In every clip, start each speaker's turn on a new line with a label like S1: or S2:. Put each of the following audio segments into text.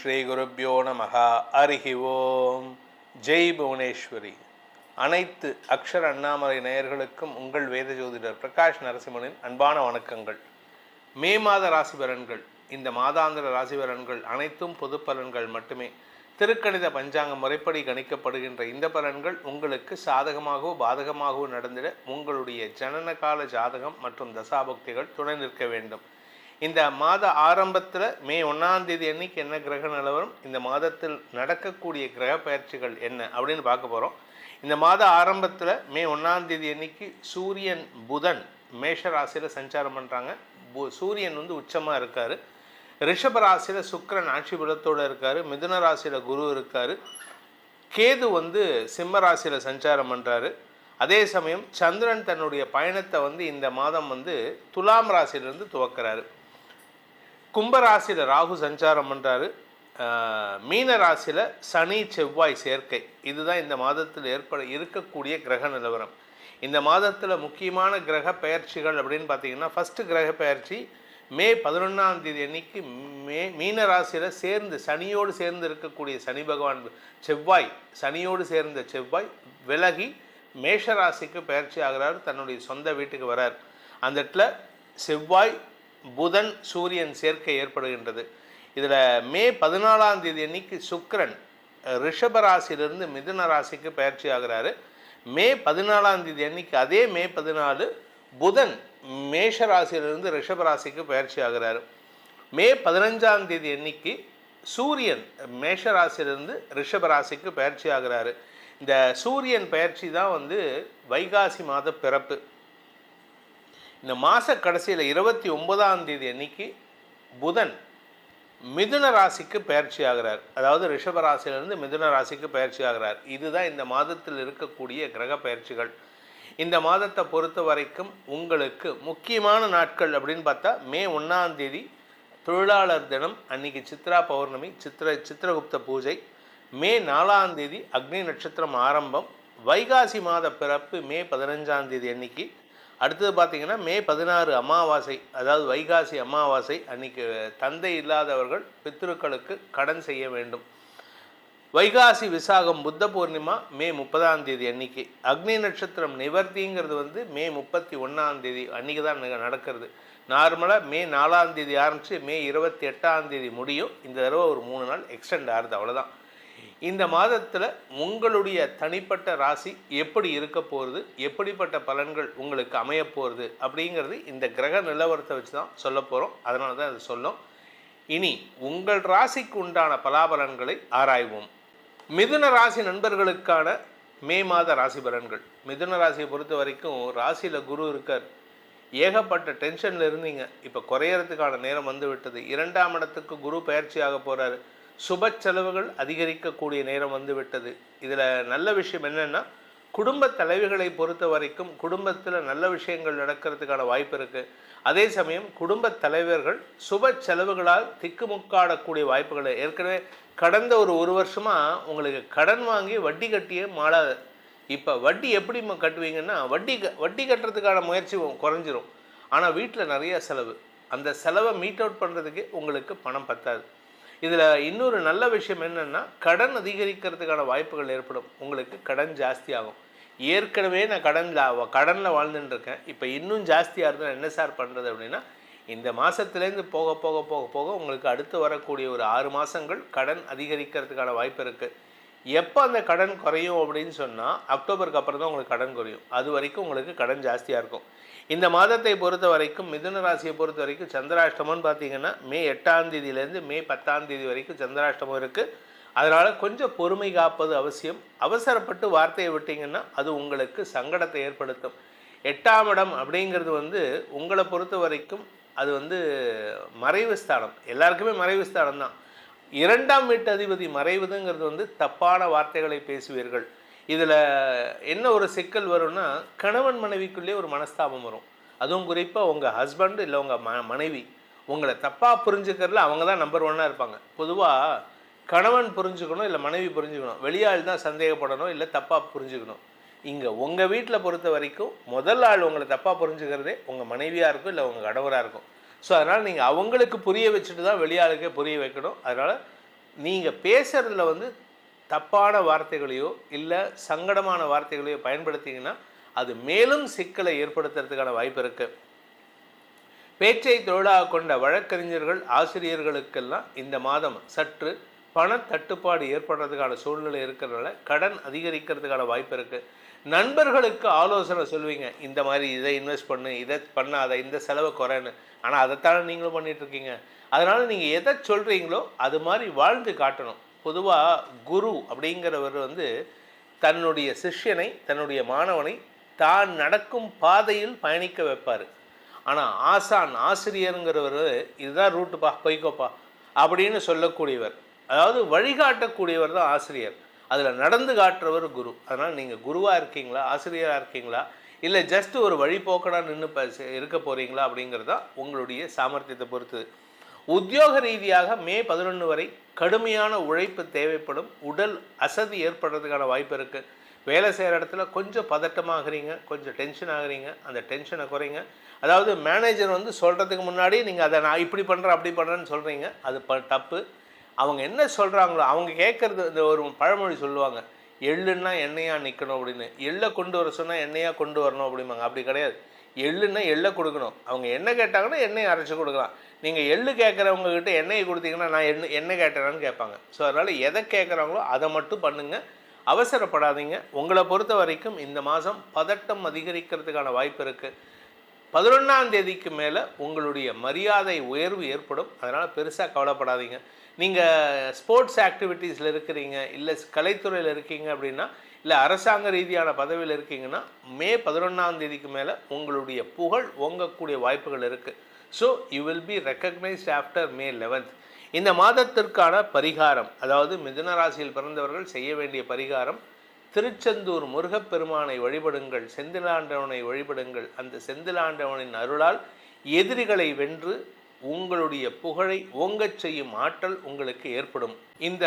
S1: ஸ்ரீ குருப்யோ நமஹ. ஹரிஹி ஓம். ஜெய் புவனேஸ்வரி. அனைத்து அக்ஷர அண்ணாமலை நேயர்களுக்கும் உங்கள் வேத ஜோதிடர் பிரகாஷ் நரசிம்மனின் அன்பான வணக்கங்கள். மே மாத ராசி பலன்கள். இந்த மாதாந்திர ராசி பலன்கள் அனைத்தும் பொது பலன்கள் மட்டுமே. திருக்கணித பஞ்சாங்க முறைப்படி கணிக்கப்படுகின்ற இந்த பலன்கள் உங்களுக்கு சாதகமாகவோ பாதகமாகவோ நடந்திட உங்களுடைய ஜனனகால ஜாதகம் மற்றும் தசாபக்திகள் துணை நிற்க வேண்டும். இந்த மாத ஆரம்பத்தில் மே 1ஆம் தேதி அன்னைக்கு என்ன கிரக நிலவரம், இந்த மாதத்தில் நடக்கக்கூடிய கிரக பயிற்சிகள் என்ன அப்படின்னு பார்க்க போகிறோம். இந்த மாத ஆரம்பத்தில் மே 1ஆம் தேதி அன்னைக்கு சூரியன் புதன் மேஷ ராசியில் சஞ்சாரம் பண்ணுறாங்க. சூரியன் உச்சமாக இருக்கார். ரிஷப ராசியில் சுக்கிரன் ஆட்சி பலத்தோடு இருக்கார். மிதுன ராசியில் குரு இருக்கார். கேது சிம்ம ராசியில் சஞ்சாரம் பண்ணுறாரு. அதே சமயம் சந்திரன் தன்னுடைய பயணத்தை இந்த மாதம் துலாம் ராசியிலிருந்து துவக்கிறாரு. கும்பராசியில் ராகு சஞ்சாரம் பண்ணுறாரு. மீன ராசியில் சனி செவ்வாய் சேர்க்கை. இதுதான் இந்த மாதத்தில் இருக்கக்கூடிய கிரக நிலவரம். இந்த மாதத்தில் முக்கியமான கிரக பெயர்ச்சிகள் அப்படின்னு பார்த்தீங்கன்னா, ஃபஸ்ட்டு கிரக பெயர்ச்சி மே 11ஆம் தேதி அன்னைக்கு மீன ராசியில் சனியோடு சேர்ந்து இருக்கக்கூடிய சனி பகவான் சனியோடு சேர்ந்த செவ்வாய் விலகி மேஷ ராசிக்கு பயிற்சி ஆகிறார். தன்னுடைய சொந்த வீட்டுக்கு வரார். அந்த இடத்துல செவ்வாய் புதன் சூரியன் சேர்க்கை ஏற்படுகின்றது. இதில் மே 14ஆம் தேதி அன்னைக்கு சுக்கிரன் ரிஷப ராசியிலிருந்து மிதுன ராசிக்கு பயிற்சி ஆகிறாரு. மே 14ஆம் தேதி அன்னைக்கு அதே மே 14 புதன் மேஷ ராசியிலிருந்து ரிஷப ராசிக்கு பயிற்சி ஆகிறாரு. மே 15ஆம் தேதி அன்னைக்கு சூரியன் மேஷ ராசியிலிருந்து ரிஷப ராசிக்கு பயிற்சி ஆகிறாரு. இந்த சூரியன் பயிற்சி தான் வைகாசி மாத பிறப்பு. இந்த மாத கடைசியில் 29ஆம் தேதி அன்னைக்கு புதன் மிதுன ராசிக்கு பயிற்சி ஆகிறார். அதாவது ரிஷப ராசியிலிருந்து மிதுன ராசிக்கு பயிற்சி ஆகிறார். இதுதான் இந்த மாதத்தில் இருக்கக்கூடிய கிரக பயிற்சிகள். இந்த மாதத்தை பொறுத்த வரைக்கும் உங்களுக்கு முக்கியமான நாட்கள் அப்படின்னு பார்த்தா, மே 1ஆம் தேதி தொழிலாளர் தினம், அன்னைக்கு சித்ரா பௌர்ணமி, சித்திரகுப்த பூஜை. மே 4ஆம் தேதி அக்னி நட்சத்திரம் ஆரம்பம். வைகாசி மாத பிறப்பு மே 15ஆம் தேதி அன்னைக்கு. அடுத்தது பார்த்திங்கன்னா மே 16 அமாவாசை, அதாவது வைகாசி அமாவாசை. அன்றைக்கி தந்தை இல்லாதவர்கள் பித்ருக்களுக்கு கடன் செய்ய வேண்டும். வைகாசி விசாகம் புத்த பூர்ணிமா மே 30ஆம் தேதி அன்னைக்கு. அக்னி நட்சத்திரம் நிவர்த்திங்கிறது மே 31ஆம் தேதி அன்றைக்கி தான் நடக்கிறது. நார்மலாக மே 4ஆம் தேதி ஆரம்பித்து மே 28ஆம் தேதி முடியும். இந்த தடவை ஒரு 3 நாள் எக்ஸ்டெண்ட் ஆகுது, அவ்வளோதான். இந்த மாதத்தில் உங்களுடைய தனிப்பட்ட ராசி எப்படி இருக்க போகிறது, எப்படிப்பட்ட பலன்கள் உங்களுக்கு அமைய போகிறது அப்படிங்கிறது இந்த கிரக நிலவரத்தை வச்சு தான் சொல்ல போகிறோம். அதனால தான் அதை சொல்லும். இனி உங்கள் ராசிக்கு உண்டான பலாபலன்களை ஆராய்வோம். மிதுன ராசி நண்பர்களுக்கான மே மாத ராசி பலன்கள். மிதுன ராசியை பொறுத்த வரைக்கும் ராசியில் குரு இருக்கார். ஏகப்பட்ட டென்ஷனில் இருந்தீங்க, இப்போ குறையறதுக்கான நேரம் விட்டது. 2ஆம் இடத்துக்கு குரு பயிற்சியாக போகிறாரு. சுப செலவுகள் அதிகரிக்கக்கூடிய நேரம் விட்டது. இதில் நல்ல விஷயம் என்னென்னா, குடும்ப தலைவிகளை பொறுத்த வரைக்கும் குடும்பத்தில் நல்ல விஷயங்கள் நடக்கிறதுக்கான வாய்ப்பு இருக்குது. அதே சமயம் குடும்ப தலைவர்கள் சுப செலவுகளால் திக்குமுக்காடக்கூடிய வாய்ப்புகள். ஏற்கனவே கடந்த ஒரு வருஷமாக உங்களுக்கு கடன் வாங்கி வட்டி கட்டியே மாளாத. இப்போ வட்டி எப்படி கட்டுவீங்கன்னா, வட்டி கட்டுறதுக்கான முயற்சி குறைஞ்சிரும். ஆனால் வீட்டில் நிறைய செலவு. அந்த செலவை மீட் அவுட் பண்ணுறதுக்கு உங்களுக்கு பணம் பத்தாது. இதில் இன்னொரு நல்ல விஷயம் என்னென்னா, கடன் அதிகரிக்கிறதுக்கான வாய்ப்புகள் ஏற்படும். உங்களுக்கு கடன் ஜாஸ்தி ஆகும். ஏற்கனவே நான் கடனில் வாழ்ந்துட்டுருக்கேன், இப்போ இன்னும் ஜாஸ்தியாக இருந்தால் என்ன சார் பண்ணுறது அப்படின்னா, இந்த மாதத்துலேருந்து போக போக போக போக உங்களுக்கு அடுத்து வரக்கூடிய ஒரு 6 மாதங்கள் கடன் அதிகரிக்கிறதுக்கான வாய்ப்பு இருக்குது. எப்போ அந்த கடன் குறையும் அப்படின்னு சொன்னால், அக்டோபருக்கு அப்புறம் தான் உங்களுக்கு கடன் குறையும். அது வரைக்கும் உங்களுக்கு கடன் ஜாஸ்தியாக இருக்கும். இந்த மாதத்தை பொறுத்த வரைக்கும் மிதுன ராசியை பொறுத்த வரைக்கும் சந்திராஷ்டமம்னு பார்த்தீங்கன்னா மே 8ஆம் தேதியிலேருந்து மே 10ஆம் தேதி வரைக்கும் சந்திராஷ்டமம் இருக்குது. அதனால் கொஞ்சம் பொறுமை காப்பது அவசியம். அவசரப்பட்டு வார்த்தையை விட்டீங்கன்னா அது உங்களுக்கு சங்கடத்தை ஏற்படுத்தும். 8ஆம் இடம் அப்படிங்கிறது உங்களை பொறுத்த வரைக்கும் அது மறைவு ஸ்தானம். எல்லாருக்குமே மறைவு ஸ்தானம் தான். 2ஆம் வீட்டு அதிபதி மறைவுதுங்கிறது தப்பான வார்த்தைகளை பேசுவீர்கள். இதில் என்ன ஒரு சிக்கல் வரும்னா, கணவன் மனைவிக்குள்ளே ஒரு மனஸ்தாபம் வரும். அதுவும் குறிப்பாக உங்கள் ஹஸ்பண்ட் இல்லை உங்கள் மனைவி உங்களை தப்பாக புரிஞ்சுக்கிறதுல அவங்க தான் நம்பர் 1ஆக இருப்பாங்க. பொதுவாக கணவன் புரிஞ்சுக்கணும் இல்லை மனைவி புரிஞ்சுக்கணும். வெளியாள் தான் சந்தேகப்படணும் இல்லை தப்பாக புரிஞ்சுக்கணும். இங்கே உங்கள் வீட்டில் பொறுத்த வரைக்கும் முதல் ஆள் உங்களை தப்பாக புரிஞ்சுக்கிறதே உங்கள் மனைவியாக இருக்கும் இல்லை உங்கள் கணவராக இருக்கும். ஸோ அதனால் நீங்கள் அவங்களுக்கு புரிய வச்சுட்டு தான் வெளியாளுக்கே புரிய வைக்கணும். அதனால் நீங்கள் பேசுகிறதுல வந்து தப்பான வார்த்தைகளையோ இல்லை சங்கடமான வார்த்தைகளையோ பயன்படுத்திங்கன்னா அது மேலும் சிக்கலை ஏற்படுத்துறதுக்கான வாய்ப்பு இருக்குது. பேச்சை தொழிலாக கொண்ட வழக்கறிஞர்கள் ஆசிரியர்களுக்கெல்லாம் இந்த மாதம் சற்று பண தட்டுப்பாடு ஏற்படுறதுக்கான சூழ்நிலை இருக்கிறதுனால கடன் அதிகரிக்கிறதுக்கான வாய்ப்பு இருக்குது. நண்பர்களுக்கு ஆலோசனை சொல்லுவீங்க, இந்த மாதிரி இதை இன்வெஸ்ட் பண்ணு, இதை பண்ணாத, இந்த செலவை குறைன்னு. ஆனால் அதைத்தானே நீங்களும் பண்ணிகிட்ருக்கீங்க. அதனால் நீங்கள் எதை சொல்கிறீங்களோ அது மாதிரி வாழ்ந்து காட்டணும். பொதுவாக குரு அப்படிங்கிறவர் வந்து தன்னுடைய சிஷ்யனை, தன்னுடைய மாணவனை தான் நடக்கும் பாதையில் பயணிக்க வைப்பார். ஆனால் ஆசான், ஆசிரியருங்கிறவர் இதுதான் ரூட்டுப்பா, போய்க்கோப்பா அப்படின்னு சொல்லக்கூடியவர். அதாவது வழிகாட்டக்கூடியவர் தான் ஆசிரியர், அதில் நடந்து காட்டுறவர் குரு. அதனால் நீங்கள் குருவாக இருக்கீங்களா, ஆசிரியராக இருக்கீங்களா, இல்லை ஜஸ்ட் ஒரு வழிபோக்கனாக நின்று இருக்க போகிறீங்களா அப்படிங்கிறது தான் உங்களுடைய சாமர்த்தியத்தை பொறுத்தது. உத்தியோக ரீதியாக மே 11 வரை கடுமையான உழைப்பு தேவைப்படும். உடல் அசதி ஏற்படுறதுக்கான வாய்ப்பு இருக்குது. வேலை செய்கிற இடத்துல கொஞ்சம் பதட்டமாகறீங்க, கொஞ்சம் டென்ஷன் ஆகுறீங்க. அந்த டென்ஷனை குறைங்க. அதாவது மேனேஜர் வந்து சொல்கிறதுக்கு முன்னாடி நீங்கள் அதை நான் இப்படி பண்ணுறேன் அப்படி பண்ணுறேன்னு சொல்கிறீங்க, அது தப்பு. அவங்க என்ன சொல்கிறாங்களோ அவங்க கேட்குறது. இந்த ஒரு பழமொழி சொல்லுவாங்க, எள்ளுன்னா எண்ணெயாக நிற்கணும் அப்படின்னு. எள்ளை கொண்டு வர சொன்னால் எண்ணெயாக கொண்டு வரணும் அப்படிம்பாங்க. அப்படி கிடையாது. எள்ளுன்னா எள்ளை கொடுக்கணும். அவங்க எண்ணெய் கேட்டாங்கன்னா எண்ணெயை அரைச்சி கொடுக்கலாம். நீங்கள் எள்ளு கேட்குறவங்ககிட்ட எண்ணெயை கொடுத்தீங்கன்னா நான் எண்ணெய் கேட்டேனான்னு கேட்பாங்க. ஸோ அதனால் எதை கேட்குறாங்களோ அதை மட்டும் பண்ணுங்கள், அவசரப்படாதீங்க. உங்களை பொறுத்த வரைக்கும் இந்த மாதம் பதட்டம் அதிகரிக்கிறதுக்கான வாய்ப்பு இருக்குது. 11ஆம் தேதிக்கு மேலே உங்களுடைய மரியாதை உயர்வு ஏற்படும். அதனால் பெருசாக கவலைப்படாதீங்க. நீங்கள் ஸ்போர்ட்ஸ் ஆக்டிவிட்டீஸில் இருக்கிறீங்க, இல்லை கலைத்துறையில் இருக்கீங்க அப்படின்னா, இல்லை அரசாங்க ரீதியான பதவியில் இருக்கீங்கன்னா மே 11ஆம் தேதிக்கு மேலே உங்களுடைய புகழ் ஓங்கக்கூடிய வாய்ப்புகள் இருக்குது. So you will be recognised after May 11th. இந்த மாதத்திற்கான பரிகாரம், அதாவது மிதுன ராசியில் பிறந்தவர்கள் செய்ய வேண்டிய பரிகாரம், திருச்செந்தூர் முருகப்பெருமானை வழிபடுங்கள், செந்திலாண்டவனை வழிபடுங்கள். அந்த செந்திலாண்டவனின் அருளால் எதிரிகளை வென்று உங்களுடைய புகழை ஓங்கச் செய்யும் ஆற்றல் உங்களுக்கு ஏற்படும். இந்த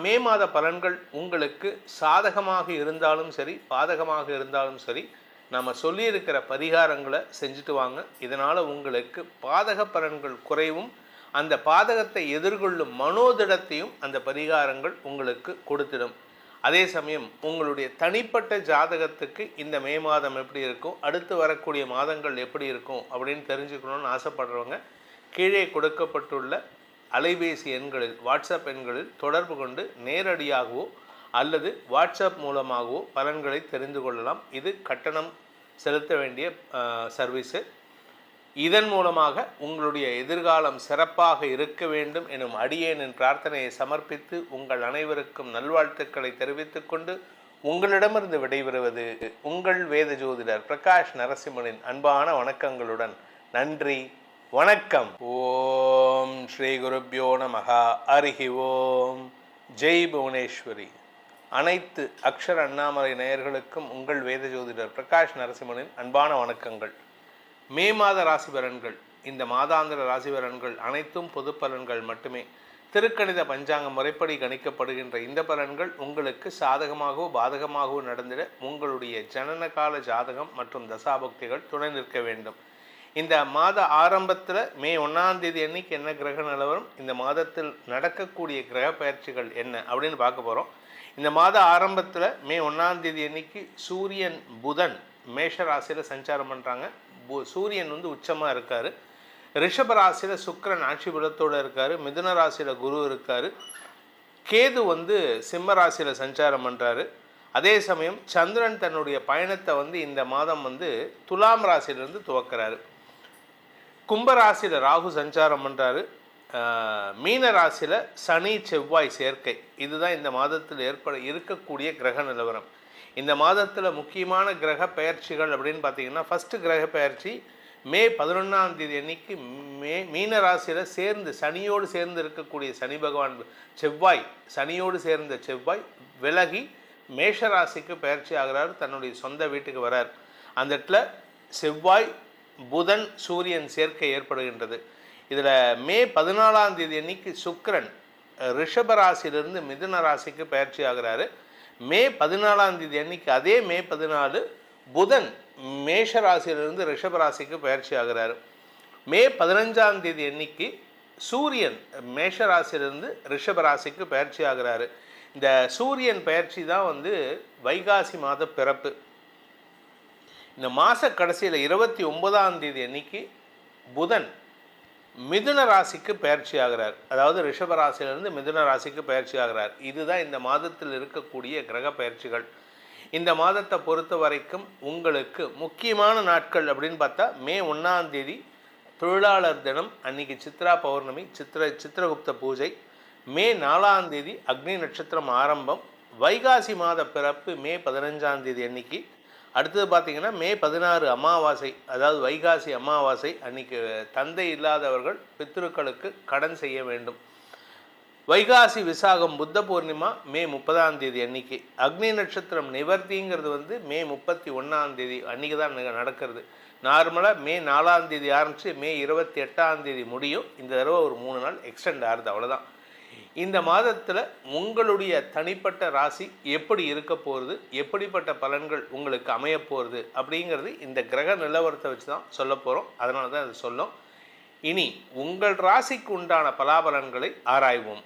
S1: மே மாத பலன்கள் உங்களுக்கு சாதகமாக இருந்தாலும் சரி, பாதகமாக இருந்தாலும் சரி, நம்ம சொல்லியிருக்கிற பரிகாரங்களை செஞ்சுட்டு வாங்க. இதனால் உங்களுக்கு பாதக பலன்கள் குறைவும், அந்த பாதகத்தை எதிர்கொள்ளும் மனோதிடத்தையும் அந்த பரிகாரங்கள் உங்களுக்கு கொடுத்திடும். அதே சமயம் உங்களுடைய தனிப்பட்ட ஜாதகத்துக்கு இந்த மே மாதம் எப்படி இருக்கும், அடுத்து வரக்கூடிய மாதங்கள் எப்படி இருக்கும் அப்படின்னு தெரிஞ்சுக்கணும்னு ஆசைப்படுறவங்க கீழே கொடுக்கப்பட்டுள்ள அலைபேசி எண்களில், வாட்ஸ்அப் எண்களில் தொடர்பு கொண்டு நேரடியாகவோ அல்லது வாட்ஸ்அப் மூலமாகவோ பலன்களை தெரிந்து கொள்ளலாம். இது கட்டணம் செலுத்த வேண்டிய சர்வீஸு. இதன் மூலமாக உங்களுடைய எதிர்காலம் சிறப்பாக இருக்க வேண்டும் எனும் அடியேனின் பிரார்த்தனையை சமர்ப்பித்து உங்கள் அனைவருக்கும் நல்வாழ்த்துக்களை தெரிவித்துக் கொண்டு உங்களிடமிருந்து விடைபெறுவது உங்கள் வேத ஜோதிடர் பிரகாஷ் நரசிம்மனின் அன்பான வணக்கங்களுடன். நன்றி, வணக்கம். ஓம் ஸ்ரீ குருப்யோ நமஹ. ஹரிஹி ஓம். ஜெய் புவனேஸ்வரி. அனைத்து அக்ஷர அண்ணாமலை நேயர்களுக்கும் உங்கள் வேத ஜோதிடர் பிரகாஷ் நரசிம்மனின் அன்பான வணக்கங்கள். மே மாத ராசி பலன்கள், இந்த மாதாந்திர ராசி பலன்கள் அனைத்தும் பொது பலன்கள் மட்டுமே. திருக்கணித பஞ்சாங்க முறைப்படி கணிக்கப்படுகின்ற இந்த பலன்கள் உங்களுக்கு சாதகமாகவோ பாதகமாகவோ நடந்திட உங்களுடைய ஜனனகால ஜாதகம் மற்றும் தசாபக்திகள் துணை நிற்க வேண்டும். இந்த மாத ஆரம்பத்தில் மே 1ஆம் தேதி அன்னைக்கு என்ன கிரக நிலவரம், இந்த மாதத்தில் நடக்கக்கூடிய கிரக பயிற்சிகள் என்ன அப்படின்னு பார்க்க போகிறோம். இந்த மாத ஆரம்பத்தில் மே 1ஆம் தேதி அன்னைக்கு சூரியன் புதன் மேஷ ராசியில் சஞ்சாரம் பண்ணுறாங்க. சூரியன் வந்து உச்சமாக இருக்கார். ரிஷப ராசியில் சுக்கிரன் ஆட்சி பலத்தோடு இருக்கார். மிதுன ராசியில் குரு இருக்கார். கேது வந்து சிம்ம ராசியில் சஞ்சாரம் பண்ணுறாரு. அதே சமயம் சந்திரன் தன்னுடைய பயணத்தை வந்து இந்த மாதம் வந்து துலாம் ராசியிலிருந்து துவக்கிறாரு. கும்பராசியில் ராகு சஞ்சாரம் பண்ணுறாரு. மீன ராசியில் சனி செவ்வாய் சேர்க்கை. இதுதான் இந்த மாதத்தில் இருக்கக்கூடிய கிரக நிலவரம். இந்த மாதத்தில் முக்கியமான கிரக பெயர்ச்சிகள் அப்படின்னு பார்த்தீங்கன்னா, ஃபஸ்ட்டு கிரக பெயர்ச்சி மே 11ஆம் தேதி அன்னைக்கு மீன ராசியில் சேர்ந்து சனியோடு சேர்ந்து இருக்கக்கூடிய சனி பகவான் செவ்வாய், சனியோடு சேர்ந்த செவ்வாய் விலகி மேஷ ராசிக்கு பெயர்ச்சி ஆகிறார், தன்னுடைய சொந்த வீட்டுக்கு வரார். அந்த இடத்துல செவ்வாய் புதன் சூரியன் சேர்க்கை ஏற்படுகின்றது. இதில் மே 14ஆம் தேதி அன்னைக்கு சுக்கிரன் ரிஷப ராசியிலிருந்து மிதுன ராசிக்கு பெயர்ச்சி ஆகிறாரு. மே 14ஆம் தேதி அன்னைக்கு, அதே மே 14 புதன் மேஷ ராசியிலிருந்து ரிஷப ராசிக்கு பயிற்சி ஆகிறாரு. மே 15ஆம் தேதி அன்னைக்கு சூரியன் மேஷ ராசியிலிருந்து ரிஷப ராசிக்கு பயிற்சி ஆகிறாரு. இந்த சூரியன் பயிற்சி தான் வந்து வைகாசி மாத பிறப்பு. இந்த மாத கடைசியில் 29ஆம் தேதி அன்னைக்கு புதன் மிதுன ராசிக்கு பயிற்சி ஆகிறார். அதாவது ரிஷப ராசியிலிருந்து மிதுன ராசிக்கு பயிற்சி ஆகிறார். இதுதான் இந்த மாதத்தில் இருக்கக்கூடிய கிரக பயிற்சிகள். இந்த மாதத்தை பொறுத்த வரைக்கும் உங்களுக்கு முக்கியமான நாட்கள் அப்படின்னு பார்த்தா மே 1ஆம் தேதி தொழிலாளர் தினம், அன்னைக்கு சித்ரா பௌர்ணமி, சித்திரகுப்த பூஜை. மே 4ஆம் தேதி அக்னி நட்சத்திரம் ஆரம்பம். வைகாசி மாத பிறப்பு மே 15ஆம் தேதி அன்னைக்கு. அடுத்தது பார்த்திங்கன்னா மே 16 அமாவாசை, அதாவது வைகாசி அமாவாசை அன்னைக்கு தந்தை இல்லாதவர்கள் பித்ருக்களுக்கு கடன் செய்ய வேண்டும். வைகாசி விசாகம் புத்த பூர்ணிமா மே 30ஆம் தேதி அன்னைக்கு. அக்னி நட்சத்திரம் நிவர்த்திங்கிறது வந்து மே 31ஆம் தேதி அன்றைக்கி தான் நடக்கிறது. நார்மலாக மே 4ஆம் தேதி ஆரம்பித்து மே 28ஆம் தேதி முடியும். இந்த தடவை ஒரு 3 நாள் எக்ஸ்டெண்ட் ஆகுது, அவ்வளோதான். இந்த மாதத்தில் உங்களுடைய தனிப்பட்ட ராசி எப்படி இருக்க போகிறது, எப்படிப்பட்ட பலன்கள் உங்களுக்கு அமைய போகிறது அப்படிங்கிறது இந்த கிரக நிலவரத்தை வச்சு தான் சொல்ல போகிறோம். அதனால தான் அது சொல்லும். இனி உங்கள் ராசிக்கு உண்டான பலாபலன்களை ஆராய்வோம்.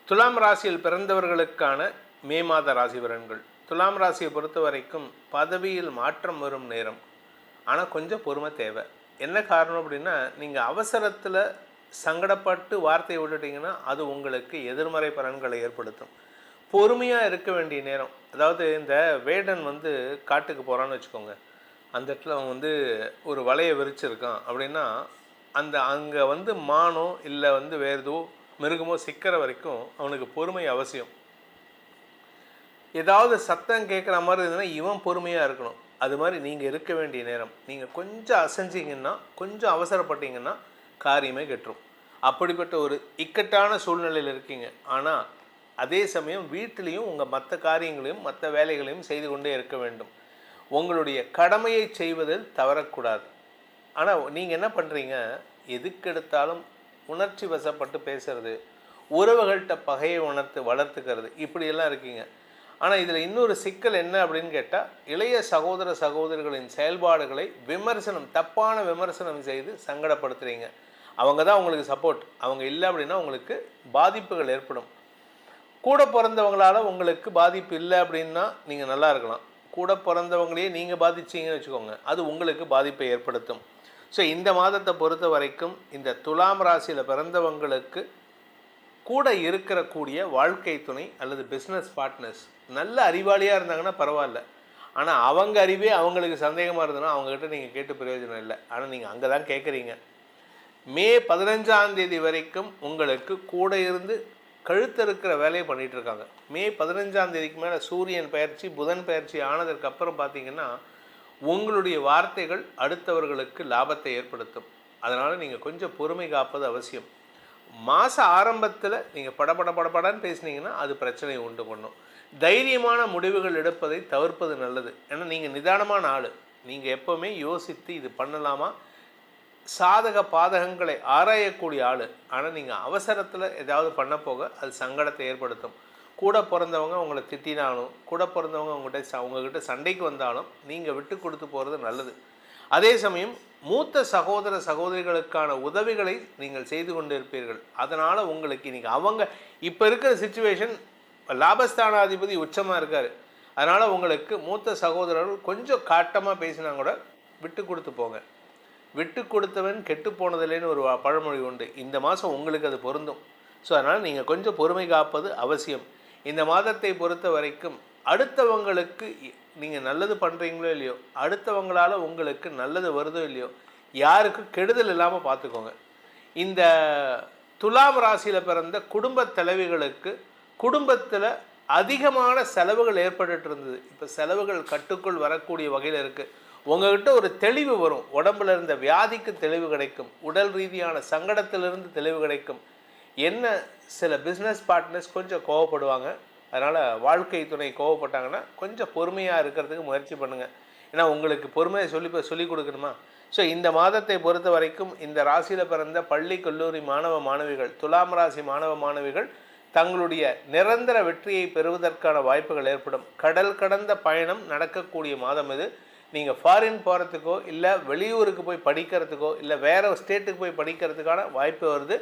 S1: துலாம் ராசியில் பிறந்தவர்களுக்கான மே மாத ராசி பலன்கள். துலாம் ராசியை பொறுத்த வரைக்கும் பதவியில் மாற்றம் வரும் நேரம். ஆனால் கொஞ்சம் பொறுமை தேவை. என்ன காரணம் அப்படின்னா, நீங்கள் அவசரத்தில் சங்கடப்பட்டு வார்த்தையை விட்டுட்டிங்கன்னா அது உங்களுக்கு எதிர்மறை பலன்களை ஏற்படுத்தும். பொறுமையாக இருக்க வேண்டிய நேரம். அதாவது இந்த வேடன் வந்து காட்டுக்கு போகிறான்னு வச்சுக்கோங்க. அந்த இடத்துல அவன் வந்து ஒரு வலையை விரிச்சிருக்கான் அப்படின்னா அங்கே வந்து மானோ இல்லை வந்து வேறு ஏதோ மிருகமோ சிக்கிற வரைக்கும் அவனுக்கு பொறுமை அவசியம். ஏதாவது சத்தம் கேட்குற மாதிரி இருந்ததுன்னா இவன் பொறுமையாக இருக்கணும். அது மாதிரி நீங்கள் இருக்க வேண்டிய நேரம். நீங்கள் கொஞ்சம் அசைஞ்சிங்கன்னா, கொஞ்சம் அவசரப்பட்டீங்கன்னா காரியமே கெட்டுரும். அப்படிப்பட்ட ஒரு இக்கட்டான சூழ்நிலையில் இருக்கீங்க. ஆனால் அதே சமயம் வீட்டிலையும் உங்கள் மற்ற காரியங்களையும் மற்ற வேலைகளையும் செய்து கொண்டே இருக்க வேண்டும். உங்களுடைய கடமையை செய்வதில் தவறக்கூடாது. ஆனால் நீங்கள் என்ன பண்ணுறீங்க, எதுக்கெடுத்தாலும் உணர்ச்சி வசப்பட்டு பேசுறது, உறவுகள்கிட்ட பகையை வளர்த்துக்கிறது, இப்படியெல்லாம் இருக்கீங்க. ஆனால் இதில் இன்னொரு சிக்கல் என்ன அப்படின்னு கேட்டால், இளைய சகோதர சகோதரிகளின் செயல்பாடுகளை தப்பான விமர்சனம் செய்து சங்கடப்படுத்துகிறீங்க. அவங்க தான் உங்களுக்கு சப்போர்ட். அவங்க இல்லை அப்படின்னா உங்களுக்கு பாதிப்புகள் ஏற்படும். கூட பிறந்தவங்களால் உங்களுக்கு பாதிப்பு இல்லை அப்படின்னா நீங்கள் நல்லா இருக்கலாம். கூட பிறந்தவங்களையே நீங்கள் பாதிச்சிங்கன்னு வச்சுக்கோங்க, அது உங்களுக்கு பாதிப்பை ஏற்படுத்தும். ஸோ இந்த மாதத்தை பொறுத்த வரைக்கும் இந்த துலாம் ராசியில் பிறந்தவங்களுக்கு கூட இருக்கக்கூடிய வாழ்க்கை துணை அல்லது பிஸ்னஸ் பார்ட்னர்ஸ் நல்ல அறிவாளியாக இருந்தாங்கன்னா பரவாயில்ல. ஆனால் அவங்க அறிவே அவங்களுக்கு சந்தேகமாக இருந்ததுன்னா அவங்ககிட்ட நீங்கள் கேட்டு பிரயோஜனம் இல்லை. ஆனால் நீங்கள் அங்கே தான் கேட்குறீங்க. மே 15ஆம் தேதி வரைக்கும் உங்களுக்கு கூட இருந்து கழுத்தறுக்கிற வேலையை பண்ணிகிட்ருக்காங்க. மே 15ஆம் தேதிக்கு மேலே சூரியன் பயிற்சி, புதன் பயிற்சி ஆனதுக்கப்புறம் பார்த்திங்கன்னா உங்களுடைய வார்த்தைகள் அடுத்தவர்களுக்கு லாபத்தை ஏற்படுத்தும். அதனால் நீங்கள் கொஞ்சம் பொறுமை காப்பது அவசியம். மாத ஆரம்பத்தில் நீங்கள் படபடன்னு பேசுனீங்கன்னா அது பிரச்சனையை உண்டு பண்ணும். தைரியமான முடிவுகள் எடுப்பதை தவிர்ப்பது நல்லது. ஏன்னா நீங்கள் நிதானமான ஆள். நீங்கள் எப்போவுமே யோசித்து இது பண்ணலாமா, சாதக பாதகங்களை ஆராயக்கூடிய ஆள். ஆனால் நீங்கள் அவசரத்தில் ஏதாவது பண்ண போக அது சங்கடத்தை ஏற்படுத்தும். கூட பிறந்தவங்க உங்களை திட்டினாலும், கூட பிறந்தவங்க உங்ககிட்ட சண்டைக்கு வந்தாலும் நீங்கள் விட்டு கொடுத்து போகிறது நல்லது. அதே சமயம் மூத்த சகோதர சகோதரிகளுக்கான உதவிகளை நீங்கள் செய்து கொண்டு இருப்பீர்கள். அதனால் உங்களுக்கு இன்றைக்கி அவங்க இப்போ இருக்கிற சிச்சுவேஷன், லாபஸ்தானாதிபதி உச்சமாக இருக்கார். அதனால் உங்களுக்கு மூத்த சகோதரர்கள் கொஞ்சம் காட்டமாக பேசினா கூட விட்டு கொடுத்து போங்க. விட்டு கொடுத்தவன் கெட்டு போனதில்லைன்னு ஒரு பழமொழி உண்டு. இந்த மாதம் உங்களுக்கு அது பொருந்தும். ஸோ அதனால் நீங்கள் கொஞ்சம் பொறுமை காப்பது அவசியம். இந்த மாதத்தை பொறுத்த வரைக்கும் அடுத்தவங்களுக்கு நீங்கள் நல்லது பண்ணுறீங்களோ இல்லையோ, அடுத்தவங்களால் உங்களுக்கு நல்லது வருதோ இல்லையோ, யாருக்கும் கெடுதல் இல்லாமல் பார்த்துக்கோங்க. இந்த துலாம் ராசியில் பிறந்த குடும்ப தலைவிகளுக்கு குடும்பத்தில் அதிகமான செலவுகள் ஏற்பட்டு இருந்தது. இப்போ செலவுகள் கட்டுக்குள் வரக்கூடிய வகையில் இருக்குது. உங்கள்கிட்ட ஒரு தெளிவு வரும். உடம்புல இருந்த வியாதிக்கு தெளிவு கிடைக்கும். உடல் ரீதியான சங்கடத்திலிருந்து தெளிவு கிடைக்கும். என்ன சில பிஸ்னஸ் பார்ட்னர்ஸ் கொஞ்சம் கோவப்படுவாங்க. அதனால் வாழ்க்கை துணை கோவப்பட்டாங்கன்னா கொஞ்சம் பொறுமையாக இருக்கிறதுக்கு முயற்சி பண்ணுங்கள். ஏன்னா உங்களுக்கு பொறுமையை சொல்லி கொடுக்கணுமா. ஸோ இந்த மாதத்தை பொறுத்த வரைக்கும் இந்த ராசியில் பிறந்த பள்ளி கல்லூரி மாணவ மாணவிகள், துலாம் ராசி மாணவ மாணவிகள் தங்களுடைய நிரந்தர வெற்றியை பெறுவதற்கான வாய்ப்புகள் ஏற்படும். கடல் கடந்த பயணம் நடக்கக்கூடிய மாதம் இது. நீங்கள் ஃபாரின் போகிறதுக்கோ இல்லை வெளியூருக்கு போய் படிக்கிறதுக்கோ இல்லை வேறு ஸ்டேட்டுக்கு போய் படிக்கிறதுக்கான வாய்ப்பு வருது.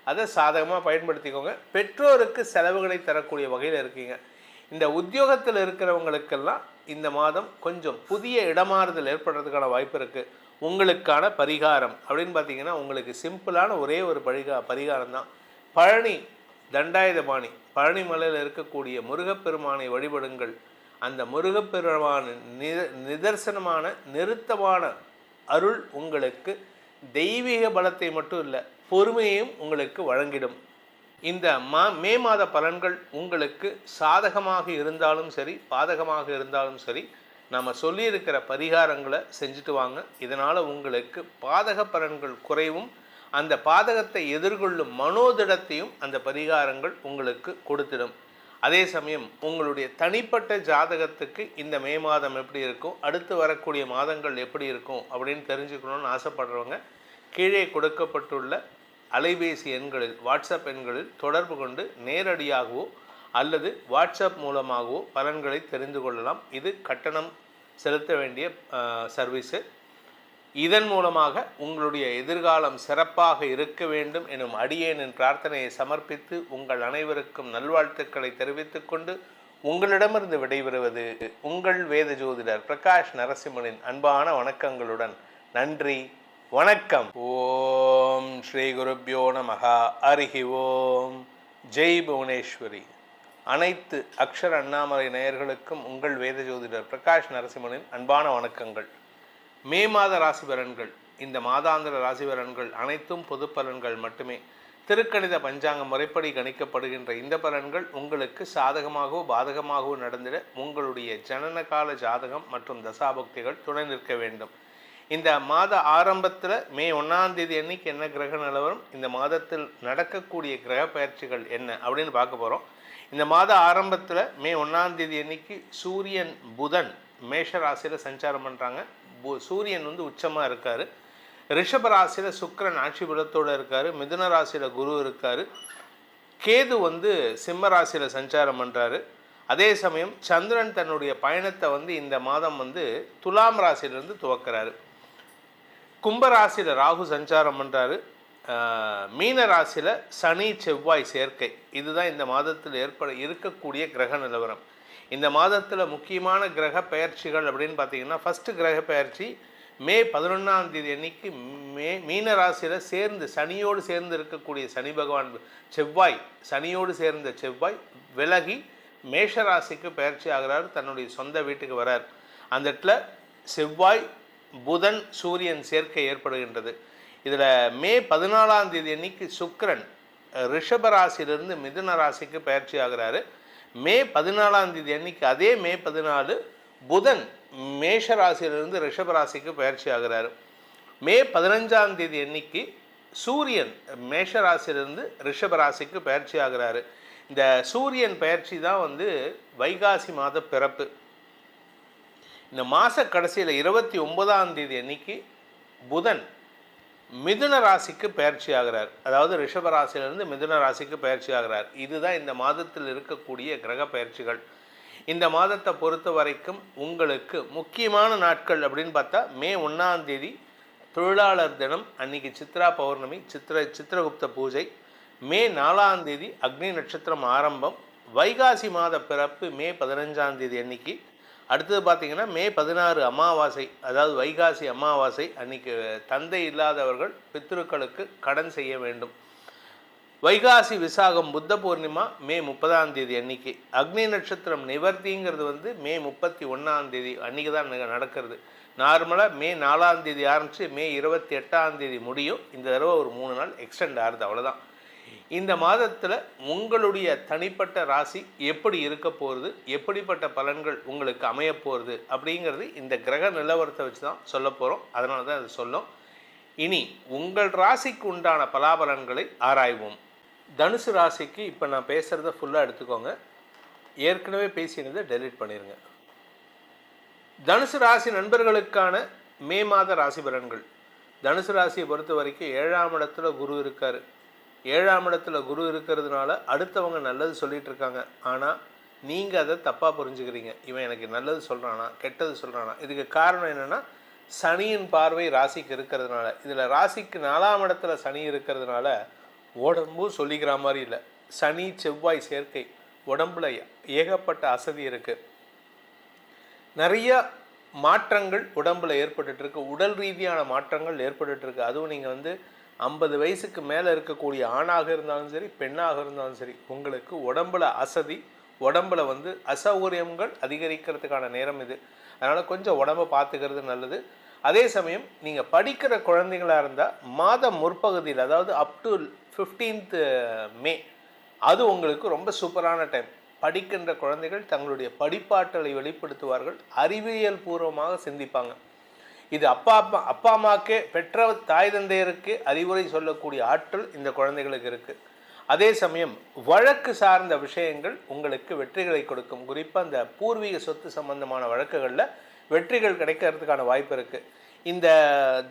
S1: அதை சாதகமாக பயன்படுத்திக்கோங்க. பெற்றோருக்கு செலவுகளை தரக்கூடிய வகையில் இருக்கீங்க. இந்த உத்தியோகத்தில் இருக்கிறவங்களுக்கெல்லாம் இந்த மாதம் கொஞ்சம் புதிய இடமாறுதல் ஏற்படுறதுக்கான வாய்ப்பு இருக்குது. உங்களுக்கான பரிகாரம் அப்படின்னு பார்த்தீங்கன்னா உங்களுக்கு சிம்பிளான ஒரே ஒரு பரிகாரம் தான். பழனி தண்டாயுதபாணி பழனி மலையில் இருக்கக்கூடிய முருகப்பெருமானை வழிபடுங்கள். அந்த முருகப்பெருமான நிதர்சனமான நிறுத்தமான அருள் உங்களுக்கு தெய்வீக பலத்தை மட்டும் இல்லை, பொறுமையையும் உங்களுக்கு வழங்கிடும். இந்த மே மாத பலன்கள் உங்களுக்கு சாதகமாக இருந்தாலும் சரி பாதகமாக இருந்தாலும் சரி நம்ம சொல்லியிருக்கிற பரிகாரங்களை செஞ்சுட்டு வாங்க. இதனால் உங்களுக்கு பாதக பலன்கள் குறைவும் அந்த பாதகத்தை எதிர்கொள்ளும் மனோதிடத்தையும் அந்த பரிகாரங்கள் உங்களுக்கு கொடுத்திடும். அதே சமயம் உங்களுடைய தனிப்பட்ட ஜாதகத்துக்கு இந்த மே மாதம் எப்படி இருக்கும், அடுத்து வரக்கூடிய மாதங்கள் எப்படி இருக்கும் அப்படின்னு தெரிஞ்சுக்கணும்னு ஆசைப்படுறவங்க கீழே கொடுக்கப்பட்டுள்ள அலைபேசி எண்களில் வாட்ஸ்அப் எண்களில் தொடர்பு கொண்டு நேரடியாகவோ அல்லது வாட்ஸ்அப் மூலமாகவோ பலன்களை தெரிந்து கொள்ளலாம். இது கட்டணம் செலுத்த வேண்டிய சர்வீஸு. இதன் மூலமாக உங்களுடைய எதிர்காலம் சிறப்பாக இருக்க வேண்டும் எனும் அடியேனின் பிரார்த்தனையை சமர்ப்பித்து உங்கள் அனைவருக்கும் நல்வாழ்த்துக்களை தெரிவித்துக் கொண்டு உங்களிடமிருந்து விடைபெறுவது உங்கள் வேத ஜோதிடர் பிரகாஷ் நரசிம்மனின் அன்பான வணக்கங்களுடன். நன்றி, வணக்கம். ஓம் ஸ்ரீ குருப்யோ நமஹ. ஹரிஹி ஓம். ஜெய் புவனேஸ்வரி. அனைத்து அக்ஷர அண்ணாமலை நேயர்களுக்கும் உங்கள் வேத ஜோதிடர் பிரகாஷ் நரசிம்மனின் அன்பான வணக்கங்கள். மே மாத ராசி பலன்கள், இந்த மாதாந்திர ராசி பலன்கள் அனைத்தும் பொது பலன்கள் மட்டுமே. திருக்கணித பஞ்சாங்க முறைப்படி கணிக்கப்படுகின்ற இந்த பலன்கள் உங்களுக்கு சாதகமாகவோ பாதகமாகவோ நடந்திட உங்களுடைய ஜனனகால ஜாதகம் மற்றும் தசாபக்திகள் துணை நிற்க வேண்டும். இந்த மாத ஆரம்பத்தில் மே 1ஆம் தேதி அன்னைக்கு என்ன கிரக நிலவரம், இந்த மாதத்தில் நடக்கக்கூடிய கிரக பயிற்சிகள் என்ன அப்படின்னு பார்க்க போகிறோம். இந்த மாத ஆரம்பத்தில் மே 1ஆம் தேதி அன்னைக்கு சூரியன் புதன் மேஷ ராசியில் சஞ்சாரம் பண்ணுறாங்க. சூரியன் உச்சமாக இருக்கார். ரிஷப ராசியில் சுக்கிரன் ஆட்சி பலத்தோடு இருக்கார். மிதுன ராசியில் குரு இருக்கார். கேது சிம்ம ராசியில் சஞ்சாரம் பண்ணுறாரு. அதே சமயம் சந்திரன் தன்னுடைய பயணத்தை இந்த மாதம் துலாம் ராசியிலிருந்து துவக்கிறாரு. கும்பராசியில் ராகு சஞ்சாரம் பண்ணுறாரு. மீன ராசியில் சனி செவ்வாய் சேர்க்கை. இதுதான் இந்த மாதத்தில் இருக்கக்கூடிய கிரக நிலவரம். இந்த மாதத்தில் முக்கியமான கிரக பெயர்ச்சிகள் அப்படின்னு பார்த்தீங்கன்னா, ஃபஸ்ட்டு கிரக பெயர்ச்சி மே 11ஆம் தேதி அன்னைக்கு மீன ராசியில் சனியோடு சேர்ந்து இருக்கக்கூடிய சனி பகவான் சனியோடு சேர்ந்த செவ்வாய் விலகி மேஷ ராசிக்கு பெயர்ச்சி ஆகிறார். தன்னுடைய சொந்த வீட்டுக்கு வரார். அந்த இடத்துல செவ்வாய் புதன் சூரியன் சேர்க்கை ஏற்படுகின்றது. இதில் மே 14ஆம் தேதி அன்னைக்கு சுக்கிரன் ரிஷப ராசியிலிருந்து மிதுன ராசிக்கு பயிற்சி ஆகிறாரு. மே 14ஆம் தேதி அன்னைக்கு அதே மே 14 புதன் மேஷ ராசியிலிருந்து ரிஷப ராசிக்கு பயிற்சி ஆகிறாரு. மே 15ஆம் தேதி அன்னைக்கு சூரியன் மேஷ ராசியிலிருந்து ரிஷப ராசிக்கு பயிற்சி ஆகிறாரு. இந்த சூரியன் பயிற்சி தான் வைகாசி மாத பிறப்பு. இந்த மாத கடைசியில் 29ஆம் தேதி அன்னைக்கு புதன் மிதுன ராசிக்கு பயிற்சி ஆகிறார். அதாவது ரிஷப ராசியிலிருந்து மிதுன ராசிக்கு பயிற்சி ஆகிறார். இதுதான் இந்த மாதத்தில் இருக்கக்கூடிய கிரக பயிற்சிகள். இந்த மாதத்தை பொறுத்த வரைக்கும் உங்களுக்கு முக்கியமான நாட்கள் அப்படின்னு பார்த்தா மே 1ஆம் தேதி தொழிலாளர் தினம், அன்னைக்கு சித்ரா பௌர்ணமி, சித்திரகுப்த பூஜை. மே 4ஆம் தேதி அக்னி நட்சத்திரம் ஆரம்பம். வைகாசி மாத பிறப்பு மே 15ஆம் தேதி அன்னைக்கு. அடுத்தது பார்த்திங்கன்னா மே 16 அமாவாசை, அதாவது வைகாசி அமாவாசை அன்னைக்கு தந்தை இல்லாதவர்கள் பித்ருக்களுக்கு கடன் செய்ய வேண்டும். வைகாசி விசாகம் புத்த பூர்ணிமா மே 30ஆம் தேதி அன்னைக்கு. அக்னி நட்சத்திரம் நிவர்த்திங்கிறது மே 31ஆம் தேதி அன்றைக்கி தான் நடக்கிறது. நார்மலாக மே 4ஆம் தேதி ஆரம்பித்து மே 28ஆம் தேதி முடியும். இந்த தடவை ஒரு 3 நாள் எக்ஸ்டெண்ட் ஆகுது, அவ்வளோதான். இந்த மாதத்தில் உங்களுடைய தனிப்பட்ட ராசி எப்படி இருக்க போகிறது, எப்படிப்பட்ட பலன்கள் உங்களுக்கு அமைய போகிறது அப்படிங்கிறது இந்த கிரக நிலவரத்தை வச்சு தான் சொல்ல போகிறோம். அதனால தான் அது சொல்லும். இனி உங்கள் ராசிக்கு உண்டான பலாபலன்களை ஆராய்வோம். தனுசு ராசிக்கு இப்போ நான் பேசுகிறத ஃபுல்லாக எடுத்துக்கோங்க. ஏற்கனவே பேசினதை டெலீட் பண்ணிடுங்க. தனுசு ராசி நண்பர்களுக்கான மே மாத ராசி பலன்கள். தனுசு ராசியை பொறுத்த வரைக்கும் 7ஆம் இடத்துல குரு இருக்கார். 7ஆம் இடத்துல குரு இருக்கிறதுனால அடுத்தவங்க நல்லது சொல்லிகிட்டு இருக்காங்க. ஆனால் நீங்கள் அதை தப்பாக புரிஞ்சுக்கிறீங்க. இவன் எனக்கு நல்லது சொல்கிறானா கெட்டது சொல்கிறானா? இதுக்கு காரணம் என்னென்னா, சனியின் பார்வை ராசிக்கு இருக்கிறதுனால. இதில் ராசிக்கு 4ஆம் இடத்துல சனி இருக்கிறதுனால உடம்பும் சொல்லிக்கிற மாதிரி இல்லை. சனி செவ்வாய் சேர்க்கை, உடம்புல ஏகப்பட்ட அசதி இருக்குது. நிறைய மாற்றங்கள் உடம்பில் ஏற்பட்டுருக்கு. உடல் ரீதியான மாற்றங்கள் ஏற்பட்டுருக்கு. அதுவும் நீங்கள் 50 வயசுக்கு மேலே இருக்கக்கூடிய ஆணாக இருந்தாலும் சரி, பெண்ணாக இருந்தாலும் சரி, உங்களுக்கு உடம்பில் அசதி, உடம்பில் அசௌகரியங்கள் அதிகரிக்கிறதுக்கான நேரம் இது. அதனால் கொஞ்சம் உடம்பை பார்த்துக்கிறது நல்லது. அதே சமயம் நீங்கள் படிக்கிற குழந்தைங்களாக இருந்தால் மாதம் முற்பகுதியில், அதாவது அப் டு 15th மே, அது உங்களுக்கு ரொம்ப சூப்பரான டைம். படிக்கின்ற குழந்தைகள் தங்களுடைய படிப்பாற்றலை வெளிப்படுத்துவார்கள், அறிவியல் பூர்வமாக சிந்திப்பாங்க. இது அப்பா அம்மாக்கே, பெற்ற தாய் தந்தையருக்கு அறிவுரை சொல்லக்கூடிய ஆற்றல் இந்த குழந்தைகளுக்கு இருக்குது. அதே சமயம் வழக்கு சார்ந்த விஷயங்கள் உங்களுக்கு வெற்றிகளை கொடுக்கும். குறிப்பாக இந்த பூர்வீக சொத்து சம்பந்தமான வழக்குகளில் வெற்றிகள் கிடைக்கிறதுக்கான வாய்ப்பு இருக்குது. இந்த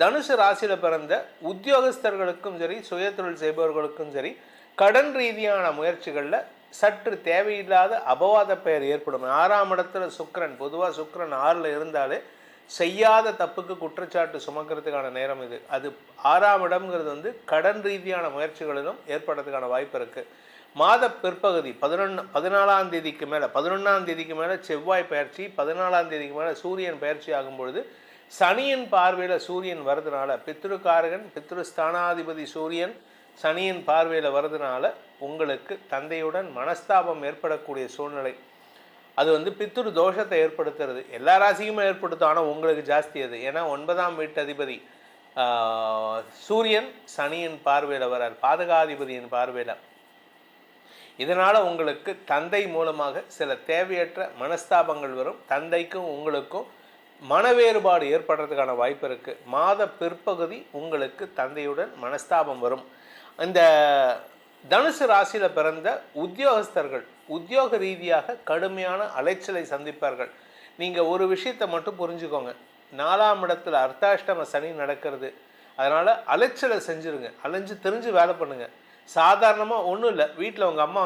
S1: தனுசு ராசியில் பிறந்த உத்தியோகஸ்தர்களுக்கும் சரி, சுயதொழில் செய்பவர்களுக்கும் சரி, கடன் ரீதியான முயற்சிகளில் சற்று தேவையில்லாத அபவாத பெயர் ஏற்படும். 6ஆம் இடத்துல சுக்கிரன், பொதுவாக சுக்கிரன் 6ல் இருந்தாலே செய்யாத தப்புக்கு குற்றச்சாட்டு சுமக்கிறதுக்கான நேரம் இது. அது 6ஆம் இடம்ங்கிறது கடன் ரீதியான முயற்சிகளிலும் ஏற்படுறதுக்கான வாய்ப்பு இருக்குது. மாத பிற்பகுதி 14ஆம் தேதிக்கு மேலே, 11ஆம் தேதிக்கு மேலே செவ்வாய் பயிற்சி, 14ஆம் தேதிக்கு மேலே சூரியன் பயிற்சி ஆகும்பொழுது சனியின் பார்வையில் சூரியன் வருதுனால, பித்ருக்காரகன் பித்ருஸ்தானாதிபதி சூரியன் சனியின் பார்வையில் வருதுனால உங்களுக்கு தந்தையுடன் மனஸ்தாபம் ஏற்படக்கூடிய சூழ்நிலை. அது பித்ரு தோஷத்தை ஏற்படுத்துறது. எல்லா ராசிக்குமே ஏற்படுத்தும், ஆனால் உங்களுக்கு ஜாஸ்தி அது. ஏன்னா 9ஆம் வீட்டு அதிபதி சூரியன் சனியின் பார்வையில் வரார், பாதகாதிபதியின் பார்வையில். இதனால் உங்களுக்கு தந்தை மூலமாக சில தேவையற்ற மனஸ்தாபங்கள் வரும். தந்தைக்கும் உங்களுக்கும் மனவேறுபாடு ஏற்படுறதுக்கான வாய்ப்பு இருக்குது. மாத பிற்பகுதி உங்களுக்கு தந்தையுடன் மனஸ்தாபம் வரும். இந்த தனுசு ராசியில் பிறந்த உத்தியோகஸ்தர்கள் உத்தியோக ரீதியாக கடுமையான அலைச்சலை சந்திப்பார்கள். நீங்கள் ஒரு விஷயத்தை மட்டும் புரிஞ்சுக்கோங்க, 4ஆம் இடத்துல அர்த்தாஷ்டம சனி நடக்கிறது. அதனால் அலைச்சலை செஞ்சுருங்க, அலைஞ்சு தெரிஞ்சு வேலை பண்ணுங்கள். சாதாரணமாக ஒன்றும் இல்லை, வீட்டில் உங்கள் அம்மா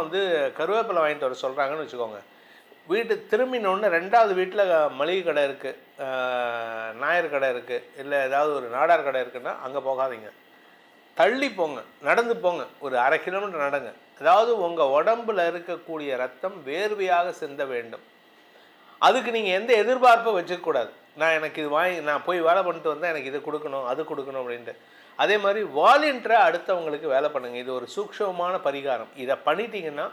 S1: கருவேப்பிலை வாங்கிட்டு வர சொல்கிறாங்கன்னு வச்சுக்கோங்க. வீட்டு திரும்பினோடனே 2வது வீட்டில் மளிகை கடை இருக்குது, நாயர் கடை இருக்குது, இல்லை ஏதாவது ஒரு நாடார் கடை இருக்குன்னா அங்கே போகாதீங்க, தள்ளி போங்க, நடந்து போங்க, ஒரு 1/2 கிலோமீட்டர் நடங்க. அதாவது உங்கள் உடம்பில் இருக்கக்கூடிய ரத்தம் வேர்வையாக சிந்த வேண்டும். அதுக்கு நீங்கள் எந்த எதிர்பார்ப்பும் வச்சுக்கூடாது. எனக்கு இது நான் போய் வேலை பண்ணிட்டு வந்தால் எனக்கு இது கொடுக்கணும் அது கொடுக்கணும் அப்படின்ட்டு. அதே மாதிரி வாலண்டியராக அடுத்தவங்களுக்கு வேலை பண்ணுங்கள். இது ஒரு சூக்ஷ்மமான பரிகாரம். இதை பண்ணிட்டீங்கன்னா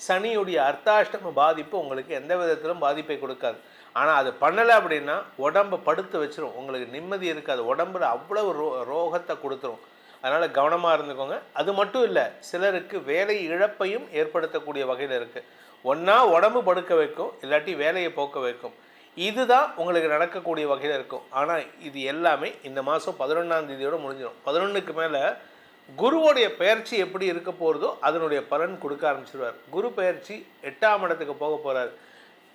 S1: சனியுடைய அர்த்தாஷ்டம பாதிப்பு உங்களுக்கு எந்த விதத்திலும் பாதிப்பை கொடுக்காது. ஆனால் அது பண்ணலை அப்படின்னா உடம்பை படுத்து வச்சிரும், உங்களுக்கு நிம்மதி இருக்காது, உடம்புல அவ்வளவு ரோகத்தை கொடுத்துரும். அதனால் கவனமாக இருந்துக்கோங்க. அது மட்டும் இல்லை, சிலருக்கு வேலை இழப்பையும் ஏற்படுத்தக்கூடிய வகையில் இருக்குது. ஒன்றா உடம்பு படுக்க வைக்கும், இல்லாட்டி வேலையை போக்க வைக்கும். இதுதான் உங்களுக்கு நடக்கக்கூடிய வகையில் இருக்கும். ஆனால் இது எல்லாமே இந்த மாதம் 11ஆம் தேதியோடு முடிஞ்சிடும். 11க்கு மேலே குருவோடைய பயிற்சி எப்படி இருக்க போகிறதோ அதனுடைய பலன் கொடுக்க ஆரம்பிச்சிடுவார். குரு பயிற்சி 8ஆம் இடத்துக்கு போக போகிறார்.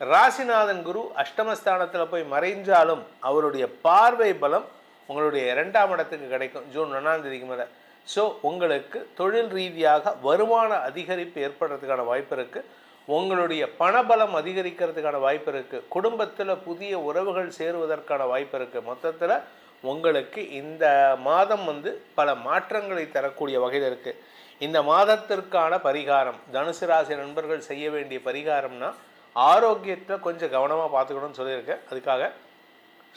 S1: ராசிநாதன் குரு அஷ்டமஸ்தானத்தில் போய் மறைஞ்சாலும் அவருடைய பார்வை பலம் உங்களுடைய 2ஆம் இடத்துக்கு கிடைக்கும் ஜூன் 1ஆம் தேதிக்கு மேலே. ஸோ உங்களுக்கு தொழில் ரீதியாக வருமான அதிகரிப்பு ஏற்படுறதுக்கான வாய்ப்பு இருக்குது. உங்களுடைய பணபலம் அதிகரிக்கிறதுக்கான வாய்ப்பு இருக்குது. குடும்பத்தில் புதிய உறவுகள் சேருவதற்கான வாய்ப்பு இருக்குது. மொத்தத்தில் உங்களுக்கு இந்த மாதம் பல மாற்றங்களை தரக்கூடிய வகையில் இருக்குது. இந்த மாதத்திற்கான பரிகாரம், தனுசு ராசி நண்பர்கள் செய்ய வேண்டிய பரிகாரம்னா ஆரோக்கியத்தை கொஞ்சம் கவனமாக பார்த்துக்கணும்னு சொல்லியிருக்கேன். அதுக்காக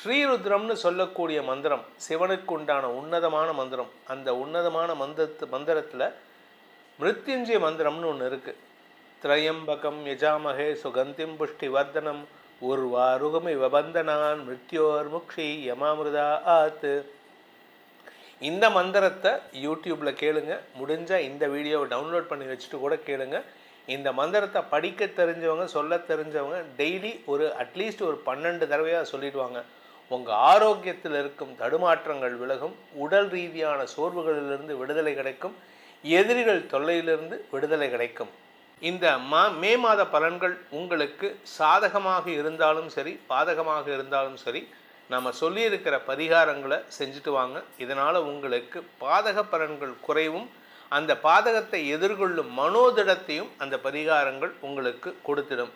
S1: ஸ்ரீருத்ரம்னு சொல்லக்கூடிய மந்திரம் சிவனுக்கு உண்டான உன்னதமான மந்திரம். அந்த உன்னதமான மந்திரத்தில் மிருத்யுஞ்சய மந்திரம்னு ஒன்று இருக்குது. திரையம்பகம் யஜாமகே சுகந்திம் புஷ்டி வர்தனம் உர்வாருகமி வபந்தனான் மிருத்யோர் முக்ஷி யமாமிருதா ஆத்து. இந்த மந்திரத்தை யூடியூப்பில் கேளுங்க. முடிஞ்சால் இந்த வீடியோவை டவுன்லோட் பண்ணி வச்சுட்டு கூட கேளுங்க. இந்த மந்திரத்தை படிக்க தெரிஞ்சவங்க, சொல்ல தெரிஞ்சவங்க டெய்லி அட்லீஸ்ட் ஒரு 12 தடவையாக சொல்லிடுவாங்க. உங்கள் ஆரோக்கியத்தில் இருக்கும் தடுமாற்றங்கள் விலகும், உடல் ரீதியான சோர்வுகளிலிருந்து விடுதலை கிடைக்கும், எதிரிகள் தொல்லையிலிருந்து விடுதலை கிடைக்கும். இந்த மே மாத பலன்கள் உங்களுக்கு சாதகமாக இருந்தாலும் சரி, பாதகமாக இருந்தாலும் சரி, நம்ம சொல்லியிருக்கிற பரிகாரங்களை செஞ்சுட்டு வாங்க. இதனால் உங்களுக்கு பாதக பலன்கள் குறைவும், அந்த பாதகத்தை எதிர்கொள்ளும் மனோதிடத்தையும் அந்த பரிகாரங்கள் உங்களுக்கு கொடுத்திடும்.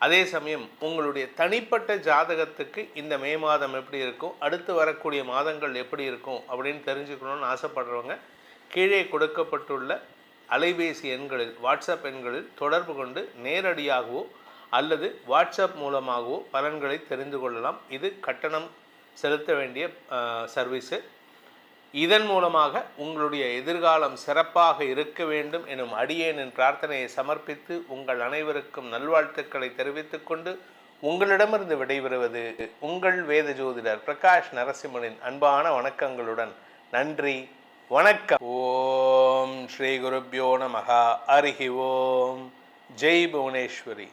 S1: அதே சமயம் உங்களுடைய தனிப்பட்ட ஜாதகத்துக்கு இந்த மே மாதம் எப்படி இருக்கும், அடுத்து வரக்கூடிய மாதங்கள் எப்படி இருக்கும் அப்படின்னு தெரிஞ்சுக்கணும்னு ஆசைப்படுறவங்க கீழே கொடுக்கப்பட்டுள்ள அலைபேசி எண்களில், வாட்ஸ்அப் எண்களில் தொடர்பு கொண்டு நேரடியாகவோ அல்லது வாட்ஸ்அப் மூலமாகவோ பலன்களை தெரிந்து கொள்ளலாம். இது கட்டணம் செலுத்த வேண்டிய சர்வீஸு. இதன் மூலமாக உங்களுடைய எதிர்காலம் சிறப்பாக இருக்க வேண்டும் எனும் அடியேனின் பிரார்த்தனையை சமர்ப்பித்து உங்கள் அனைவருக்கும் நல்வாழ்த்துக்களை தெரிவித்துக் கொண்டு உங்களிடமிருந்து விடைபெறுவது உங்கள் வேத ஜோதிடர் பிரகாஷ் நரசிம்மனின் அன்பான வணக்கங்களுடன். நன்றி, வணக்கம். ஓம் ஸ்ரீ குருப்யோ நமஹ. ஹரிஹி ஓம். ஜெய் புவனேஸ்வரி.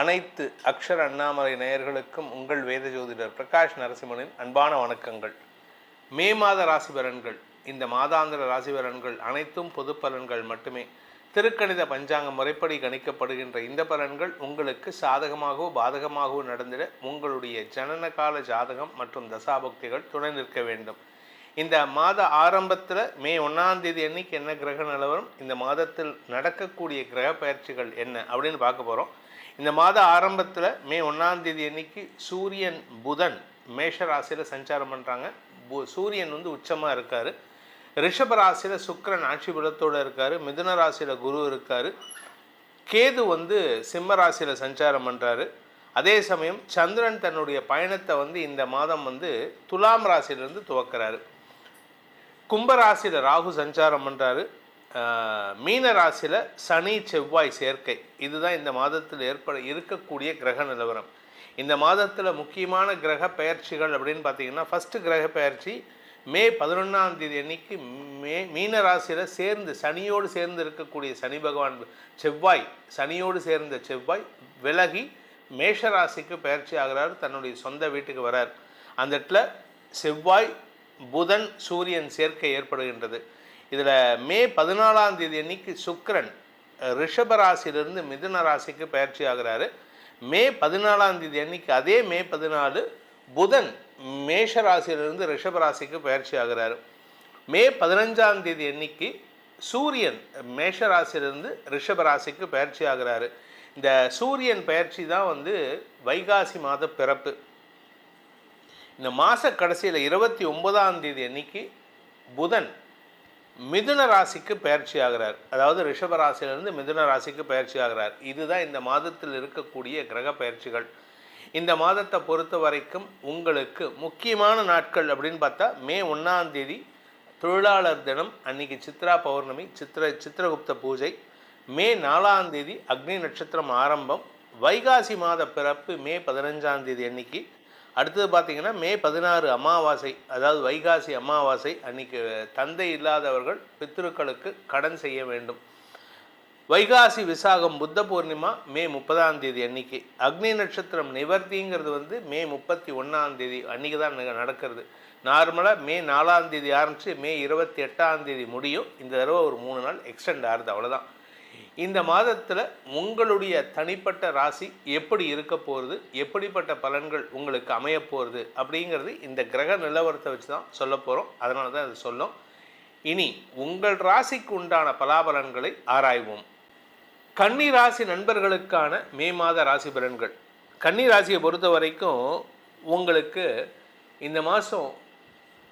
S1: அனைத்து அக்ஷர அண்ணாமலை நேயர்களுக்கும் உங்கள் வேத ஜோதிடர் பிரகாஷ் நரசிம்மனின் அன்பான வணக்கங்கள். மே மாத ராசி பலன்கள். இந்த மாதாந்திர ராசி பலன்கள் அனைத்தும் பொது பலன்கள் மட்டுமே. திருக்கணித பஞ்சாங்க முறைப்படி கணிக்கப்படுகின்ற இந்த பலன்கள் உங்களுக்கு சாதகமாகவோ பாதகமாகவோ நடந்திட உங்களுடைய ஜனனகால ஜாதகம் மற்றும் தசாபக்திகள் துணை நிற்க வேண்டும். இந்த மாத ஆரம்பத்தில் மே 1ஆம் தேதி அன்னைக்கு என்ன கிரக நிலவரம், இந்த மாதத்தில் நடக்கக்கூடிய கிரக பயிற்சிகள் என்ன அப்படின்னு பார்க்க போகிறோம். இந்த மாத ஆரம்பத்தில் மே 1ஆம் தேதி அன்னைக்கு சூரியன் புதன் மேஷ ராசியில் சஞ்சாரம் பண்ணுறாங்க. சூரியன் உச்சமாக இருக்கார். ரிஷப ராசியில் சுக்கிரன் ஆட்சி பலத்தோடு இருக்கார். மிதுன ராசியில் குரு இருக்கார். கேது சிம்ம ராசியில் சஞ்சாரம் பண்ணுறாரு. அதே சமயம் சந்திரன் தன்னுடைய பயணத்தை இந்த மாதம் துலாம் ராசியிலிருந்து துவக்கிறாரு. கும்பராசியில் ராகு சஞ்சாரம் பண்ணுறாரு. மீன ராசியில் சனி செவ்வாய் சேர்க்கை. இதுதான் இந்த மாதத்தில் இருக்கக்கூடிய கிரக நிலவரம். இந்த மாதத்தில் முக்கியமான கிரக பெயர்ச்சிகள் அப்படின்னு பார்த்தீங்கன்னா, ஃபஸ்ட்டு கிரக பெயர்ச்சி மே 11ஆம் தேதி அன்னைக்கு மீன ராசியில் சனியோடு சேர்ந்து இருக்கக்கூடிய சனி பகவான் சனியோடு சேர்ந்த செவ்வாய் விலகி மேஷ ராசிக்கு பெயர்ச்சி ஆகிறார். தன்னுடைய சொந்த வீட்டுக்கு வரார். அந்த இடத்துல செவ்வாய் புதன் சூரியன் சேர்க்கை ஏற்படுகின்றது. இதில் மே 14ஆம் தேதி அன்னைக்கு சுக்கிரன் ரிஷப ராசியிலிருந்து மிதுன ராசிக்கு பயிற்சி ஆகிறாரு. மே 14ஆம் தேதி அன்னைக்கு அதே மே 14 புதன் மேஷ ராசியிலிருந்து ரிஷப ராசிக்கு பயிற்சி ஆகிறாரு. மே 15ஆம் தேதி அன்னைக்கு சூரியன் மேஷ ராசியிலிருந்து ரிஷப ராசிக்கு பயிற்சி ஆகிறாரு. இந்த சூரியன் பயிற்சி தான் வைகாசி மாத பிறப்பு. இந்த மாத கடைசியில் 29ஆம் தேதி அன்னைக்கு புதன் மிதுன ராசிக்கு பயிற்சி ஆகிறார். அதாவது ரிஷப ராசியிலிருந்து மிதுன ராசிக்கு பயிற்சி ஆகிறார். இதுதான் இந்த மாதத்தில் இருக்கக்கூடிய கிரக பயிற்சிகள். இந்த மாதத்தை பொறுத்த வரைக்கும் உங்களுக்கு முக்கியமான நாட்கள் அப்படின்னு பார்த்தா, மே 1ஆம் தேதி தொழிலாளர் தினம், அன்னைக்கு சித்ரா பௌர்ணமி, சித்திரகுப்த பூஜை. மே 4ஆம் தேதி அக்னி நட்சத்திரம் ஆரம்பம். வைகாசி மாத பிறப்பு மே 15ஆம் தேதி அன்னைக்கு. அடுத்தது பார்த்திங்கன்னா மே 16 அமாவாசை, அதாவது வைகாசி அமாவாசை. அன்றைக்கி தந்தை இல்லாதவர்கள் பித்ருக்களுக்கு கடன் செய்ய வேண்டும். வைகாசி விசாகம் புத்த பூர்ணிமா மே 30ஆம் தேதி அன்னைக்கு. அக்னி நட்சத்திரம் நிவர்த்திங்கிறது மே 31ஆம் தேதி அன்றைக்கி தான் நடக்கிறது. நார்மலாக மே 4ஆம் தேதி ஆரம்பித்து மே 28ஆம் தேதி முடியும். இந்த தடவை ஒரு 3 நாள் எக்ஸ்டெண்ட் ஆகுது, அவ்வளோதான். இந்த மாதத்தில் உங்களுடைய தனிப்பட்ட ராசி எப்படி இருக்க போகிறது, எப்படிப்பட்ட பலன்கள் உங்களுக்கு அமைய போகிறது அப்படிங்கிறது இந்த கிரக நிலவரத்தை வச்சு தான் சொல்ல போகிறோம். அதனால தான் அது சொல்லும். இனி உங்கள் ராசிக்கு உண்டான பலாபலன்களை ஆராய்வோம். கன்னி ராசி நண்பர்களுக்கான மே மாத ராசி பலன்கள். கன்னி ராசியை பொறுத்த வரைக்கும் உங்களுக்கு இந்த மாதம்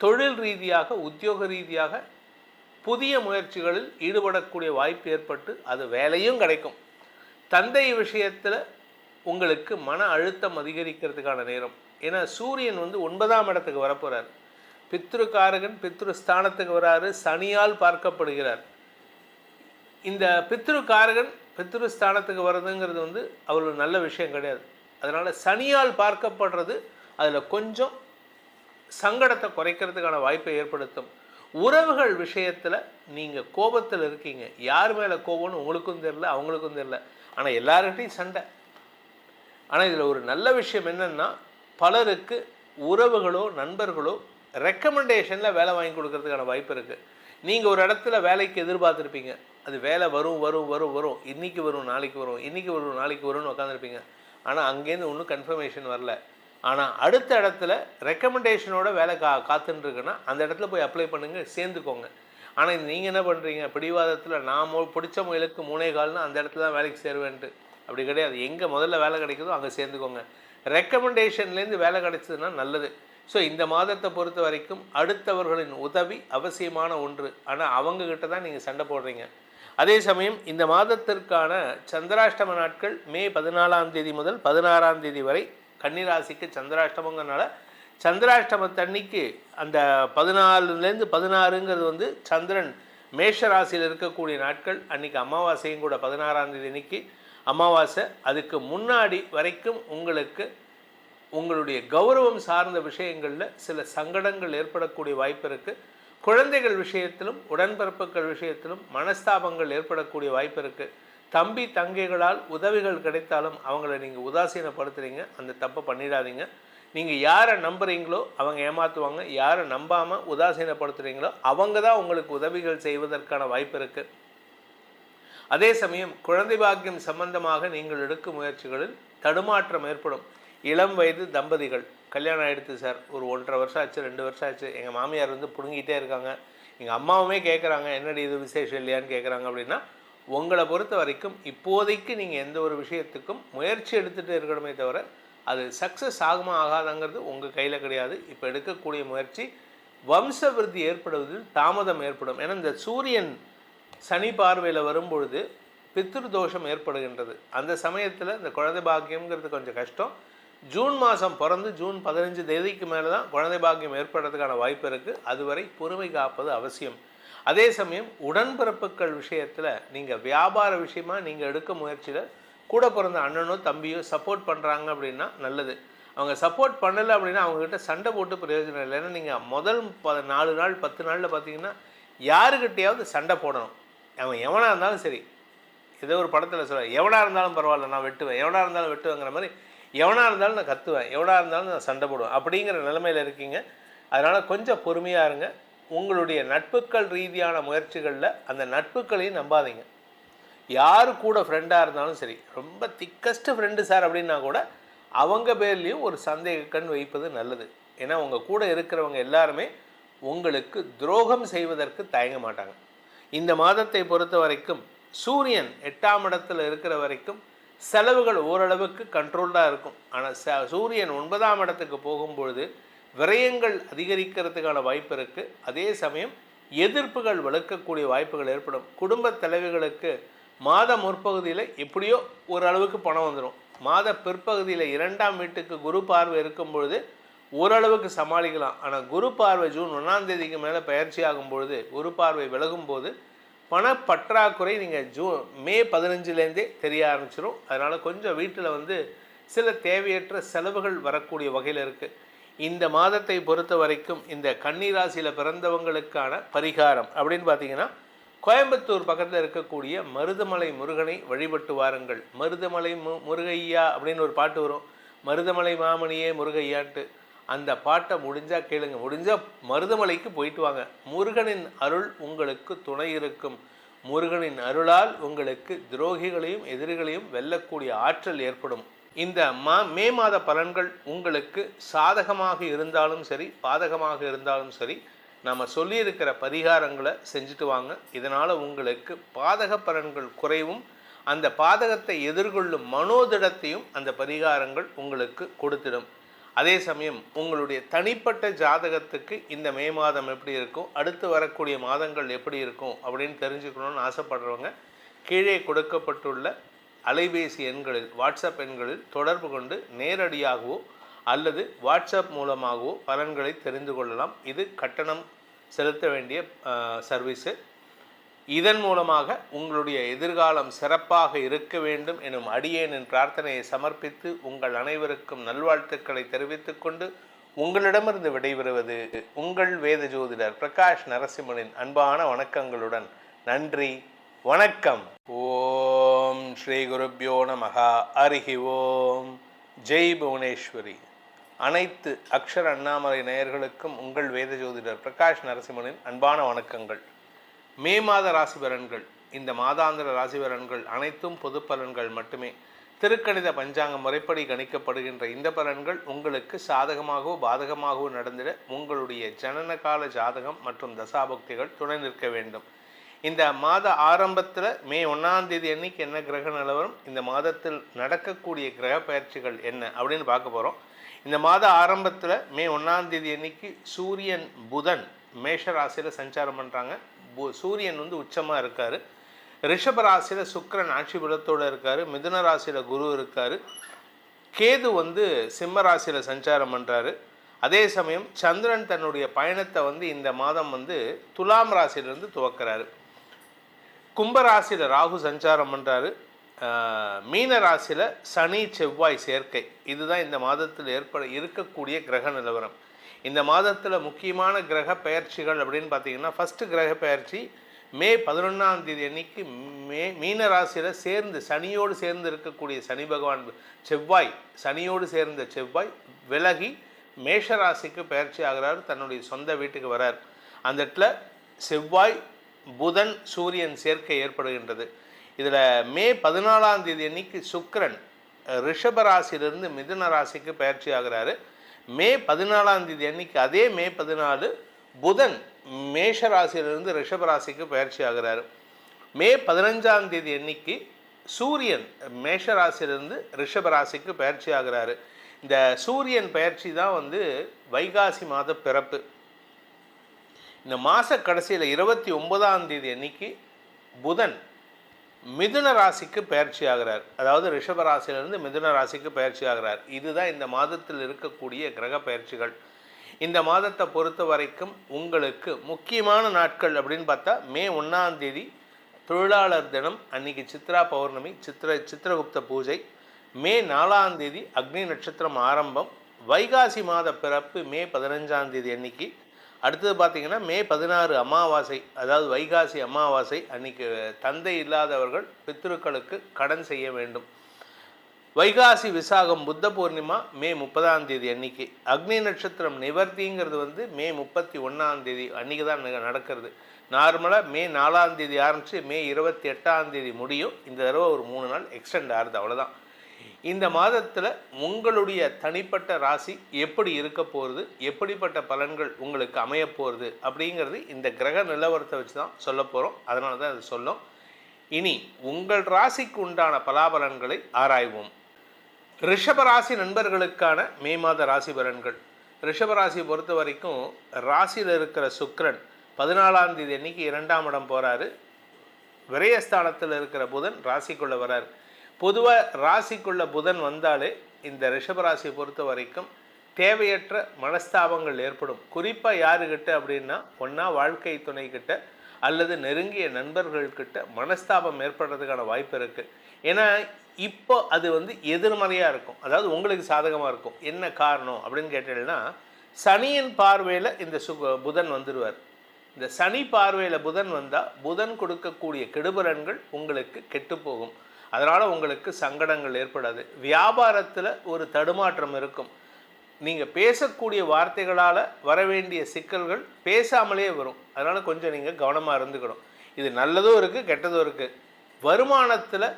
S1: தொழில் ரீதியாக, உத்தியோக ரீதியாக புதிய முயற்சிகளில் ஈடுபடக்கூடிய வாய்ப்பு ஏற்பட்டு அது வேலையும் கிடைக்கும். தந்தை விஷயத்தில் உங்களுக்கு மன அழுத்தம் அதிகரிக்கிறதுக்கான நேரம். ஏன்னா சூரியன் 9ஆம் இடத்துக்கு வரப்போகிறார். பித்ருக்காரகன் பித்ருஸ்தானத்துக்கு வராரு, சனியால் பார்க்கப்படுகிறார். இந்த பித்ருக்காரகன் பித்ருஸ்தானத்துக்கு வர்றதுங்கிறது அவ்வளோ நல்ல விஷயம் கிடையாது. அதனால் சனியால் பார்க்கப்படுறது அதில் கொஞ்சம் சங்கடத்தை குறைக்கிறதுக்கான வாய்ப்பை ஏற்படுத்தும். உறவுகள் விஷயத்தில் நீங்கள் கோபத்தில் இருக்கீங்க. யார் மேலே கோபம்னு உங்களுக்கும் தெரில, அவங்களுக்கும் தெரில. ஆனால் எல்லார்கிட்டையும் சண்டை. ஆனால் இதில் ஒரு நல்ல விஷயம் என்னென்னா, பலருக்கு உறவுகளோ நண்பர்களோ ரெக்கமெண்டேஷனில் வேலை வாங்கி கொடுக்கறதுக்கான வாய்ப்பு இருக்குது. நீங்கள் ஒரு இடத்துல வேலைக்கு எதிர்பார்த்துருப்பீங்க. அது வேலை வரும் வரும் வரும் வரும் இன்றைக்கி வரும் நாளைக்கு வரும், இன்றைக்கி வரும் நாளைக்கு வரும்னு உட்காந்துருப்பீங்க. ஆனால் அங்கேருந்து ஒன்றும் கன்ஃபர்மேஷன் வரல. ஆனால் அடுத்த இடத்துல ரெக்கமெண்டேஷனோட வேலை காத்துட்டுருக்குன்னா அந்த இடத்துல போய் அப்ளை பண்ணுங்கள், சேர்ந்துக்கோங்க. ஆனால் நீங்கள் என்ன பண்ணுறீங்க, பிடிவாதத்தில் நான் பிடிச்ச முயலுக்கு 3 கால்னு அந்த இடத்துல தான் வேலைக்கு சேருவேன்ட்டு அப்படி கிடையாது. எங்கே முதல்ல வேலை கிடைக்குதோ அங்கே சேர்ந்துக்கோங்க. ரெக்கமெண்டேஷன்லேருந்து வேலை கிடைச்சதுன்னா நல்லது. ஸோ இந்த மாதத்தை பொறுத்த வரைக்கும் அடுத்தவர்களின் உதவி அவசியமான ஒன்று. ஆனால் அவங்கக்கிட்ட தான் நீங்கள் சண்டை போடுறீங்க. அதே சமயம் இந்த மாதத்திற்கான சந்திராஷ்டம நாட்கள் மே 14ஆம் தேதி முதல் 16ஆம் தேதி வரை. கன்னிராசிக்கு சந்திராஷ்டமங்கிறனால சந்திராஷ்டமத்தன்னைக்கு அந்த 14லேருந்து 16ங்கிறது சந்திரன் மேஷ ராசியில் இருக்கக்கூடிய நாட்கள். அன்றைக்கி அமாவாசையும் கூட 16ஆம் தேதி அன்னைக்கு அமாவாசை. அதுக்கு முன்னாடி வரைக்கும் உங்களுக்கு உங்களுடைய கௌரவம் சார்ந்த விஷயங்களில் சில சங்கடங்கள் ஏற்படக்கூடிய வாய்ப்பு இருக்குது. குழந்தைகள் விஷயத்திலும் உடன்பிறப்புகள் விஷயத்திலும் மனஸ்தாபங்கள் ஏற்படக்கூடிய வாய்ப்பு இருக்குது. தம்பி தங்கைகளால் உதவிகள் கிடைத்தாலும் அவங்கள நீங்கள் உதாசீனப்படுத்துகிறீங்க. அந்த தப்பை பண்ணிடாதீங்க. நீங்கள் யாரை நம்புகிறீங்களோ அவங்க ஏமாற்றுவாங்க. யாரை நம்பாமல் உதாசீனப்படுத்துகிறீங்களோ அவங்க தான் உங்களுக்கு உதவிகள் செய்வதற்கான வாய்ப்பு இருக்குது. அதே சமயம் குழந்தை பாக்கியம் சம்பந்தமாக நீங்கள் எடுக்கும் முயற்சிகளில் தடுமாற்றம் ஏற்படும். இளம் வயது தம்பதிகள் கல்யாணம் ஆகிடுது சார், ஒரு 1.5 வருஷம் ஆச்சு, 2 வருஷம் ஆச்சு, எங்கள் மாமியார் பிடுங்கிட்டே இருக்காங்க, எங்கள் அம்மாவுமே கேட்குறாங்க என்னடி இது விசேஷம் இல்லையான்னு கேட்குறாங்க அப்படின்னா, உங்களை பொறுத்த வரைக்கும் இப்போதைக்கு நீங்கள் எந்த ஒரு விஷயத்துக்கும் முயற்சி எடுத்துகிட்டு இருக்கணுமே தவிர அது சக்ஸஸ் ஆகுமா ஆகாதாங்கிறது உங்கள் கையில் கிடையாது. இப்போ எடுக்கக்கூடிய முயற்சி வம்ச விருத்தி ஏற்படுவதில் தாமதம் ஏற்படும். ஏன்னா இந்த சூரியன் சனி பார்வையில் வரும்பொழுது பித்ரு தோஷம் ஏற்படுகின்றது. அந்த சமயத்தில் இந்த குழந்தை பாக்கியம்ங்கிறது கொஞ்சம் கஷ்டம். ஜூன் மாதம் பிறந்து ஜூன் 15 தேதிக்கு மேலே தான் குழந்தை பாக்கியம் ஏற்படுறதுக்கான வாய்ப்பு இருக்குது. அதுவரை பொறுமை காப்பது அவசியம். அதே சமயம் உடன்பிறப்புகள் விஷயத்தில் நீங்கள் வியாபார விஷயமாக நீங்கள் எடுக்க முயற்சியில் கூட பிறந்த அண்ணனோ தம்பியோ சப்போர்ட் பண்ணுறாங்க அப்படின்னா நல்லது. அவங்க சப்போர்ட் பண்ணலை அப்படின்னா அவங்கக்கிட்ட சண்டை போட்டு பிரயோஜனம் இல்லை. ஏன்னா நீங்கள் முதல் 4 நாள் 10 நாளில் பார்த்தீங்கன்னா யாருக்கிட்டையாவது சண்டை போடணும். அவன் எவனாக இருந்தாலும் சரி, ஏதோ ஒரு படத்தில் சொல்ல, எவனாக இருந்தாலும் பரவாயில்ல நான் வெட்டுவேன், எவனாக இருந்தாலும் வெட்டுவேங்கிற மாதிரி, எவனாக இருந்தாலும் நான் கத்துவேன், எவனாக இருந்தாலும் நான் சண்டை போடுவேன் அப்படிங்கிற நிலைமையில் இருக்கீங்க. அதனால் கொஞ்சம் பொறுமையாக இருங்க. உங்களுடைய நட்புகள் ரீதியான முயற்சிகளில் அந்த நட்புகளையும் நம்பாதீங்க. யார் கூட ஃப்ரெண்டாக இருந்தாலும் சரி, ரொம்ப திக்கஸ்ட் ஃப்ரெண்டு சார் அப்படின்னா கூட அவங்க பேர்லேயும் ஒரு சந்தேக கண் வைப்பது நல்லது. ஏன்னா உங்கள் கூட இருக்கிறவங்க எல்லாருமே உங்களுக்கு துரோகம் செய்வதற்கு தயங்க மாட்டாங்க. இந்த மாதத்தை பொறுத்த வரைக்கும் சூரியன் 8ஆம் இடத்துல இருக்கிற வரைக்கும் செலவுகள் ஓரளவுக்கு கண்ட்ரோல்டாக இருக்கும். ஆனால் சூரியன் 9ஆம் இடத்துக்கு போகும்பொழுது விரயங்கள் அதிகரிக்கிறதுக்கான வாய்ப்பு இருக்குது. அதே சமயம் எதிர்ப்புகள் வளர்க்கக்கூடிய வாய்ப்புகள் ஏற்படும். குடும்ப தலைவிகளுக்கு மாத முற்பகுதியில் எப்படியோ ஓரளவுக்கு பணம் வந்துடும். மாத பிற்பகுதியில் 2ஆம் வீட்டுக்கு குரு பார்வை இருக்கும் பொழுது ஓரளவுக்கு சமாளிக்கலாம். ஆனால் குரு பார்வை ஜூன் 1ஆம் தேதிக்கு மேலே பயிற்சி ஆகும் பொழுது, குரு பார்வை விலகும் போது பணப்பற்றாக்குறை நீங்கள் மே 15லேருந்தே தெரிய ஆரம்பிச்சிடும். அதனால் கொஞ்சம் வீட்டில் சில தேவையற்ற செலவுகள் வரக்கூடிய வகையில் இருக்குது. இந்த மாதத்தை பொறுத்த வரைக்கும் இந்த கன்னிராசியில் பிறந்தவங்களுக்கான பரிகாரம் அப்படின்னு பார்த்தீங்கன்னா, கோயம்புத்தூர் பக்கத்தில் இருக்கக்கூடிய மருதமலை முருகனை வழிபட்டு வாருங்கள். மருதமலை முருகையா அப்படின்னு ஒரு பாட்டு வரும், மருதமலை மாமணியே முருகையான்ட்டு. அந்த பாட்டை முடிஞ்சால் கேளுங்க. முடிஞ்சால் மருதமலைக்கு போயிட்டு வாங்க. முருகனின் அருள் உங்களுக்கு துணை இருக்கும். முருகனின் அருளால் உங்களுக்கு துரோகிகளையும் எதிரிகளையும் வெல்லக்கூடிய ஆற்றல் ஏற்படும். இந்த மே மாத பலன்கள் உங்களுக்கு சாதகமாக இருந்தாலும் சரி, பாதகமாக இருந்தாலும் சரி, நம்ம சொல்லியிருக்கிற பரிகாரங்களை செஞ்சுட்டு வாங்க. இதனால் உங்களுக்கு பாதக பலன்கள் குறைவும், அந்த பாதகத்தை எதிர்கொள்ளும் மனோதிடத்தையும் அந்த பரிகாரங்கள் உங்களுக்கு கொடுத்திடும். அதே சமயம் உங்களுடைய தனிப்பட்ட ஜாதகத்துக்கு இந்த மே மாதம் எப்படி இருக்கும், அடுத்து வரக்கூடிய மாதங்கள் எப்படி இருக்கும் அப்படின்னு தெரிஞ்சுக்கணும்னு ஆசைப்படுறவங்க கீழே கொடுக்கப்பட்டுள்ள அலைபேசி எண்களில், வாட்ஸ்அப் எண்களில் தொடர்பு கொண்டு நேரடியாகவோ அல்லது வாட்ஸ்அப் மூலமாகவோ பலன்களை தெரிந்து கொள்ளலாம். இது கட்டணம் செலுத்த வேண்டிய சர்வீஸு. இதன் மூலமாக உங்களுடைய எதிர்காலம் சிறப்பாக இருக்க வேண்டும் எனும் அடியேனின் பிரார்த்தனையை சமர்ப்பித்து உங்கள் அனைவருக்கும் நல்வாழ்த்துக்களை தெரிவித்துக் கொண்டு உங்களிடமிருந்து விடைபெறுவது உங்கள் வேத ஜோதிடர் பிரகாஷ் நரசிம்மனின் அன்பான வணக்கங்களுடன். நன்றி, வணக்கம். ஓம் ஸ்ரீ குருப்யோ நமஹ. ஹரிஹி ஓம். ஜெய் புவனேஸ்வரி. அனைத்து அக்ஷர அண்ணாமலை நேயர்களுக்கும் உங்கள் வேத ஜோதிடர் பிரகாஷ் நரசிம்மனின் அன்பான வணக்கங்கள். மே மாத ராசி பலன்கள், இந்த மாதாந்திர ராசி பலன்கள் அனைத்தும் பொது பலன்கள் மட்டுமே. திருக்கணித பஞ்சாங்க முறைப்படி கணிக்கப்படுகின்ற இந்த பலன்கள் உங்களுக்கு சாதகமாகவோ பாதகமாகவோ நடந்திட உங்களுடைய ஜனனகால ஜாதகம் மற்றும் தசாபக்திகள் துணை நிற்க வேண்டும். இந்த மாத ஆரம்பத்தில் மே 1ஆம் தேதி அன்னைக்கு என்ன கிரக நிலவரம், இந்த மாதத்தில் நடக்கக்கூடிய கிரக பயிற்சிகள் என்ன அப்படின்னு பார்க்க போகிறோம். இந்த மாத ஆரம்பத்தில் மே 1ஆம் தேதி அன்னைக்கு சூரியன் புதன் மேஷ ராசியில் சஞ்சாரம் பண்ணுறாங்க. சூரியன் வந்து உச்சமாக இருக்கார். ரிஷப ராசியில் சுக்கிரன் ஆட்சி பலத்தோடு இருக்கார். மிதுன ராசியில் குரு இருக்கார். கேது வந்து சிம்ம ராசியில் சஞ்சாரம் பண்ணுறாரு. அதே சமயம் சந்திரன் தன்னுடைய பயணத்தை வந்து இந்த மாதம் வந்து துலாம் ராசியிலிருந்து துவக்கிறாரு. கும்பராசியில் ராகு சஞ்சாரம் பண்ணுறாரு. மீன ராசியில் சனி செவ்வாய் சேர்க்கை. இதுதான் இந்த மாதத்தில் இருக்கக்கூடிய கிரக நிலவரம். இந்த மாதத்தில் முக்கியமான கிரக பெயர்ச்சிகள் அப்படின்னு பார்த்தீங்கன்னா, ஃபஸ்ட்டு கிரக பெயர்ச்சி மே 11ஆம் தேதி அன்னைக்கு மீன ராசியில் சேர்ந்து சனியோடு சேர்ந்து இருக்கக்கூடிய சனி பகவான் செவ்வாய், சனியோடு சேர்ந்த செவ்வாய் விலகி மேஷ ராசிக்கு பெயர்ச்சி ஆகிறார். தன்னுடைய சொந்த வீட்டுக்கு வரார். அந்த இடத்துல செவ்வாய் புதன் சூரியன் சேர்க்கை ஏற்படுகின்றது. இதில் மே 14ஆம் தேதி அன்னைக்கு சுக்கிரன் ரிஷப ராசியிலிருந்து மிதுன ராசிக்கு பெயர்ச்சி ஆகிறாரு. மே 14ஆம் தேதி அன்னைக்கு அதே மே 14 புதன் மேஷ ராசியிலிருந்து ரிஷப ராசிக்கு பயிற்சி ஆகிறாரு. மே 15ஆம் தேதி அன்னைக்கு சூரியன் மேஷ ராசியிலிருந்து ரிஷப ராசிக்கு பயிற்சி ஆகிறாரு. இந்த சூரியன் பயிற்சி தான் வந்து வைகாசி மாத பிறப்பு. இந்த மாத கடைசியில் 29ஆம் தேதி அன்னைக்கு புதன் மிதுன ராசிக்கு பயிற்சி ஆகிறார். அதாவது ரிஷப ராசியிலிருந்து மிதுன ராசிக்கு பயிற்சி ஆகிறார். இதுதான் இந்த மாதத்தில் இருக்கக்கூடிய கிரக பயிற்சிகள். இந்த மாதத்தை பொறுத்த வரைக்கும் உங்களுக்கு முக்கியமான நாட்கள் அப்படின்னு பார்த்தா மே 1ஆம் தேதி தொழிலாளர் தினம், அன்னைக்கு சித்ரா பௌர்ணமி, சித்திரகுப்த பூஜை. மே 4ஆம் தேதி அக்னி நட்சத்திரம் ஆரம்பம். வைகாசி மாத பிறப்பு மே 15ஆம் தேதி அன்னைக்கு. அடுத்தது பார்த்திங்கன்னா மே 16 அமாவாசை, அதாவது வைகாசி அமாவாசை. அன்னைக்கு தந்தை இல்லாதவர்கள் பித்ருக்களுக்கு கடன் செய்ய வேண்டும். வைகாசி விசாகம் புத்த பூர்ணிமா மே 30ஆம் தேதி அன்னைக்கு. அக்னி நட்சத்திரம் நிவர்த்திங்கிறது வந்து மே 31ஆம் தேதி அன்றைக்கி தான் நடக்கிறது. நார்மலாக மே 4ஆம் தேதி ஆரம்பித்து மே 28ஆம் தேதி முடியும். இந்த தடவை ஒரு 3 நாள் எக்ஸ்டெண்ட் ஆகுது, அவ்வளோதான். இந்த மாதத்தில் உங்களுடைய தனிப்பட்ட ராசி எப்படி இருக்க போகிறது, எப்படிப்பட்ட பலன்கள் உங்களுக்கு அமைய போகிறது அப்படிங்கிறது இந்த கிரக நிலவரத்தை வச்சு தான் சொல்ல போகிறோம். அதனால தான் அது சொல்லும். இனி உங்கள் ராசிக்கு உண்டான பலாபலன்களை ஆராய்வோம். ரிஷபராசி நண்பர்களுக்கான மே மாத ராசி பலன்கள். ரிஷபராசியை பொறுத்த வரைக்கும் ராசியில் இருக்கிற சுக்கிரன் 14ஆம் தேதி அன்னைக்கு 2ஆம் இடம் போகிறாரு. விரயஸ்தானத்தில் இருக்கிற புதன் ராசிக்குள்ளே வரார். பொதுவாக ராசிக்குள்ள புதன் வந்தாலே இந்த ரிஷபராசியை பொறுத்த வரைக்கும் தேவையற்ற மனஸ்தாபங்கள் ஏற்படும். குறிப்பாக யாருக்கிட்ட அப்படின்னா, ஒன்றா வாழ்க்கை துணைக்கிட்ட அல்லது நெருங்கிய நண்பர்கள்கிட்ட மனஸ்தாபம் ஏற்படுறதுக்கான வாய்ப்பு இருக்குது. ஏன்னா இப்போ அது வந்து எதிர்மறையாக இருக்கும், அதாவது உங்களுக்கு சாதகமாக இருக்கும். என்ன காரணம் அப்படின்னு கேட்டீங்கன்னா, சனியின் பார்வையில் இந்த புதன் வந்துடுவார். இந்த சனி பார்வையில் புதன் வந்தால் புதன் கொடுக்கக்கூடிய கெடுபலன்கள் உங்களுக்கு கெட்டுப்போகும். அதனால் உங்களுக்கு சங்கடங்கள் ஏற்படாது. வியாபாரத்தில் ஒரு தடுமாற்றம் இருக்கும். நீங்கள் பேசக்கூடிய வார்த்தைகளால் வர வேண்டிய சிக்கல்கள் பேசாமலே வரும். அதனால் கொஞ்சம் நீங்கள் கவனமாக இருந்துக்கணும். இது நல்லதும் இருக்குது, கெட்டதும் இருக்குது. வருமானத்தில்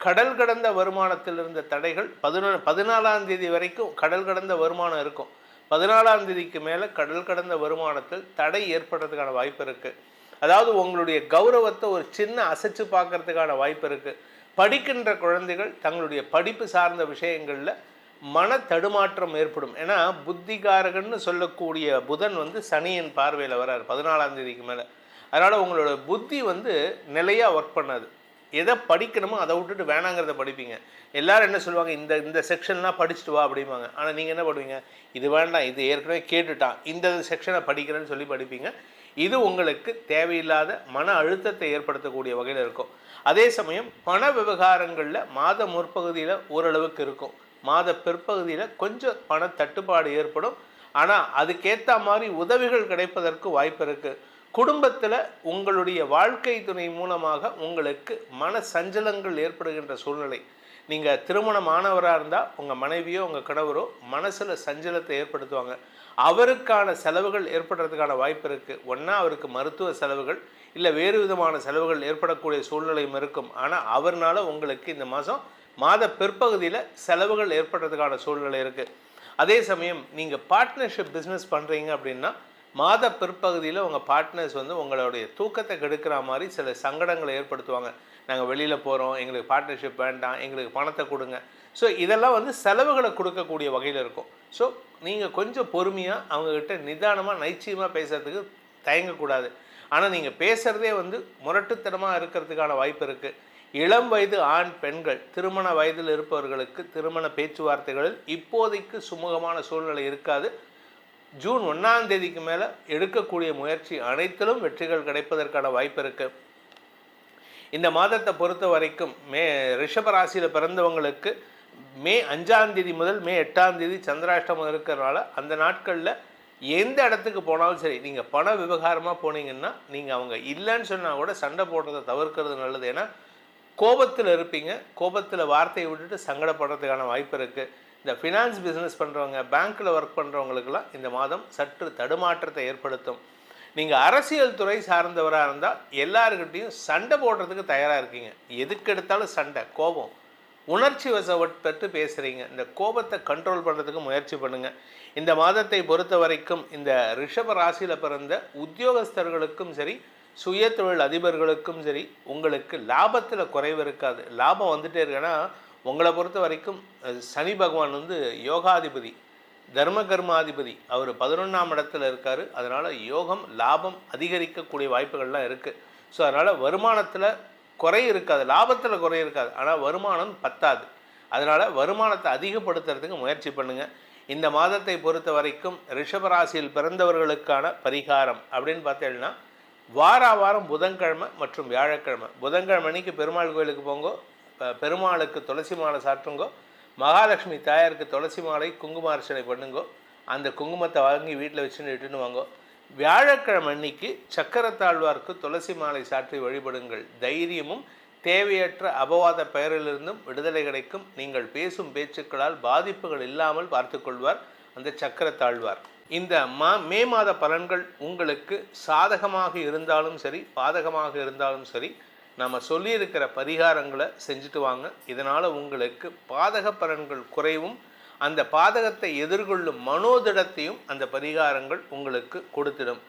S1: கடல் கடந்த வருமானத்தில் இருந்த தடைகள் 14ஆம் தேதி வரைக்கும் கடல் கடந்த வருமானம் இருக்கும். 14ஆம் தேதிக்கு மேலே கடல் கடந்த வருமானத்தில் தடை ஏற்படுறதுக்கான வாய்ப்பு இருக்குது. அதாவது உங்களுடைய கௌரவத்தை ஒரு சின்ன அசைச்சு பார்க்கறதுக்கான வாய்ப்பு இருக்குது. படிக்கின்ற குழந்தைகள் தங்களுடைய படிப்பு சார்ந்த விஷயங்களில் மன தடுமாற்றம் ஏற்படும். ஏன்னா புத்திகாரகன்னு சொல்லக்கூடிய புதன் வந்து சனியின் பார்வையில் வரார் 14ஆம் தேதிக்கு மேலே. அதனால் உங்களோட புத்தி வந்து நிலையாக ஒர்க் பண்ணாது. எதை படிக்கணுமோ அதை விட்டுட்டு வேணாங்கிறத படிப்பீங்க. எல்லோரும் என்ன சொல்லுவாங்க, இந்த செக்ஷன்லாம் படிச்சுட்டு வா அப்படிம்பாங்க. ஆனால் நீங்கள் என்ன பண்ணுவீங்க, இது வேண்டாம், இது ஏற்கனவே கேட்டுட்டான், இந்த செக்ஷனை படிக்கிறேன்னு சொல்லி படிப்பீங்க. இது உங்களுக்கு தேவையில்லாத மன அழுத்தத்தை ஏற்படுத்தக்கூடிய வகையில் இருக்கும். அதே சமயம் பண விவகாரங்களில் மாத முற்பகுதியில் ஓரளவுக்கு இருக்கும். மாத பிற்பகுதியில் கொஞ்சம் பண தட்டுப்பாடு ஏற்படும். ஆனால் அதுக்கேற்ற மாதிரி உதவிகள் கிடைப்பதற்கு வாய்ப்பு இருக்குது. குடும்பத்தில் உங்களுடைய வாழ்க்கை துணை மூலமாக உங்களுக்கு மன சஞ்சலங்கள் ஏற்படுகின்ற சூழ்நிலை. நீங்கள் திருமணமானவராக இருந்தால் உங்கள் மனைவியோ உங்கள் கணவரோ மனசில் சஞ்சலத்தை ஏற்படுத்துவாங்க. அவருக்கான செலவுகள் ஏற்படுறதுக்கான வாய்ப்பு இருக்குது. ஒன்றா அவருக்கு மருத்துவ செலவுகள் இல்லை வேறு விதமான செலவுகள் ஏற்படக்கூடிய சூழ்நிலையும் இருக்கும். ஆனால் அவர்னால உங்களுக்கு இந்த மாத பிற்பகுதியில் செலவுகள் ஏற்படுறதுக்கான சூழ்நிலை இருக்குது. அதே சமயம் நீங்கள் பார்ட்னர்ஷிப் பிஸ்னஸ் பண்ணுறீங்க அப்படின்னா மாத பிற்பகுதியில் உங்கள் பார்ட்னர்ஸ் வந்து உங்களுடைய தூக்கத்தை கெடுக்கிற மாதிரி சில சங்கடங்களை ஏற்படுத்துவாங்க. நாங்கள் வெளியில் போகிறோம், எங்களுக்கு பார்ட்னர்ஷிப் வேண்டாம், எங்களுக்கு பணத்தை கொடுங்க. ஸோ இதெல்லாம் வந்து செலவுகளை கொடுக்கக்கூடிய வகையில் இருக்கும். ஸோ நீங்கள் கொஞ்சம் பொறுமையாக அவங்கக்கிட்ட நிதானமாக நைச்சியமாக பேசுகிறதுக்கு தயங்கக்கூடாது. ஆனால் நீங்கள் பேசுகிறதே வந்து முரட்டுத்தனமாக இருக்கிறதுக்கான வாய்ப்பு இருக்குது. இளம் வயது ஆண் பெண்கள் திருமண வயதில் இருப்பவர்களுக்கு திருமண பேச்சுவார்த்தைகளில் இப்போதைக்கு சுமூகமான சூழ்நிலை இருக்காது. ஜூன் 1ஆம் தேதிக்கு மேலே எடுக்கக்கூடிய முயற்சி அனைத்திலும் வெற்றிகள் கிடைப்பதற்கான வாய்ப்பு இருக்குது. இந்த மாதத்தை பொறுத்த வரைக்கும் ரிஷபராசியில் பிறந்தவங்களுக்கு மே 5ஆம் தேதி முதல் மே 8ஆம் தேதி சந்திராஷ்டமம் இருக்கிறனால அந்த நாட்களில் எந்த இடத்துக்கு போனாலும் சரி, நீங்கள் பண விவகாரமாக போனீங்கன்னா நீங்கள் அவங்க இல்லைன்னு சொன்னால் கூட சண்டை போடுறதை தவிர்க்கிறது நல்லது. ஏன்னா கோபத்தில் இருப்பீங்க, கோபத்தில் வார்த்தையை விட்டுட்டு சங்கடப்படுறதுக்கான வாய்ப்பு இருக்குது. இந்த ஃபினான்ஸ் பிஸ்னஸ் பண்ணுறவங்க, பேங்க்கில் ஒர்க் பண்ணுறவங்களுக்கெல்லாம் இந்த மாதம் சற்று தடுமாற்றத்தை ஏற்படுத்தும். நீங்கள் அரசியல் துறை சார்ந்தவராக இருந்தால் எல்லாருக்கிட்டையும் சண்டை போடுறதுக்கு தயாராக இருக்கீங்க. எதுக்கு எடுத்தாலும் சண்டை, கோபம், உணர்ச்சி வசப்பட்டு பேசுகிறீங்க. இந்த கோபத்தை கண்ட்ரோல் பண்ணுறதுக்கு முயற்சி பண்ணுங்கள். இந்த மாதத்தை பொறுத்த வரைக்கும் இந்த ரிஷப ராசியில் பிறந்த உத்தியோகஸ்தர்களுக்கும் சரி, சுய தொழில் அதிபர்களுக்கும் சரி, உங்களுக்கு லாபத்தில் குறைவு இருக்காது. லாபம் வந்துட்டே இருக்குன்னா, உங்களை பொறுத்த வரைக்கும் சனி பகவான் வந்து யோகாதிபதி, தர்ம கர்மாதிபதி, அவர் 11ஆம் இடத்துல இருக்கார். அதனால் யோகம் லாபம் அதிகரிக்கக்கூடிய வாய்ப்புகள்லாம் இருக்குது. ஸோ அதனால் வருமானத்தில் குறை இருக்காது, லாபத்தில் குறை இருக்காது. ஆனால் வருமானம் பத்தாது. அதனால் வருமானத்தை அதிகப்படுத்துறதுக்கு முயற்சி பண்ணுங்கள். இந்த மாதத்தை பொறுத்த வரைக்கும் ரிஷபராசியில் பிறந்தவர்களுக்கான பரிகாரம் அப்படின்னு பார்த்தீங்கன்னா, வாரம் புதன்கிழமை மற்றும் வியாழக்கிழமை. புதன்கிழமை அன்னைக்கு பெருமாள் கோயிலுக்கு போங்கோ, பெருமாளுக்கு துளசி மாலை சாற்றுங்கோ, மகாலட்சுமி தாயாருக்கு துளசி மாலை குங்குமார்ச்சனை பண்ணுங்கோ, அந்த குங்குமத்தை வாங்கி வீட்டில் வச்சுன்னு இட்டுன்னு வாங்கோ. வியாழக்கிழமை அன்னைக்கு சக்கரத்தாழ்வார்க்கு துளசி மாலை சாற்றி வழிபடுங்கள். தைரியமும் தேவையற்ற அபவாத பெயரிலிருந்தும் விடுதலை கிடைக்கும். நீங்கள் பேசும் பேச்சுக்களால் பாதிப்புகள் இல்லாமல் பார்த்து கொள்வார் அந்த சக்கரத்தாழ்வார். இந்த மே மாத பலன்கள் உங்களுக்கு சாதகமாக இருந்தாலும் சரி, பாதகமாக இருந்தாலும் சரி, நம்ம சொல்லியிருக்கிற பரிகாரங்களை செஞ்சுட்டு வாங்க. இதனால் உங்களுக்கு பாதக பலன்கள் குறைவும், அந்த பாதகத்தை எதிர்கொள்ளும் மனோதிடத்தையும் அந்த பரிகாரங்கள் உங்களுக்கு கொடுத்திடும்.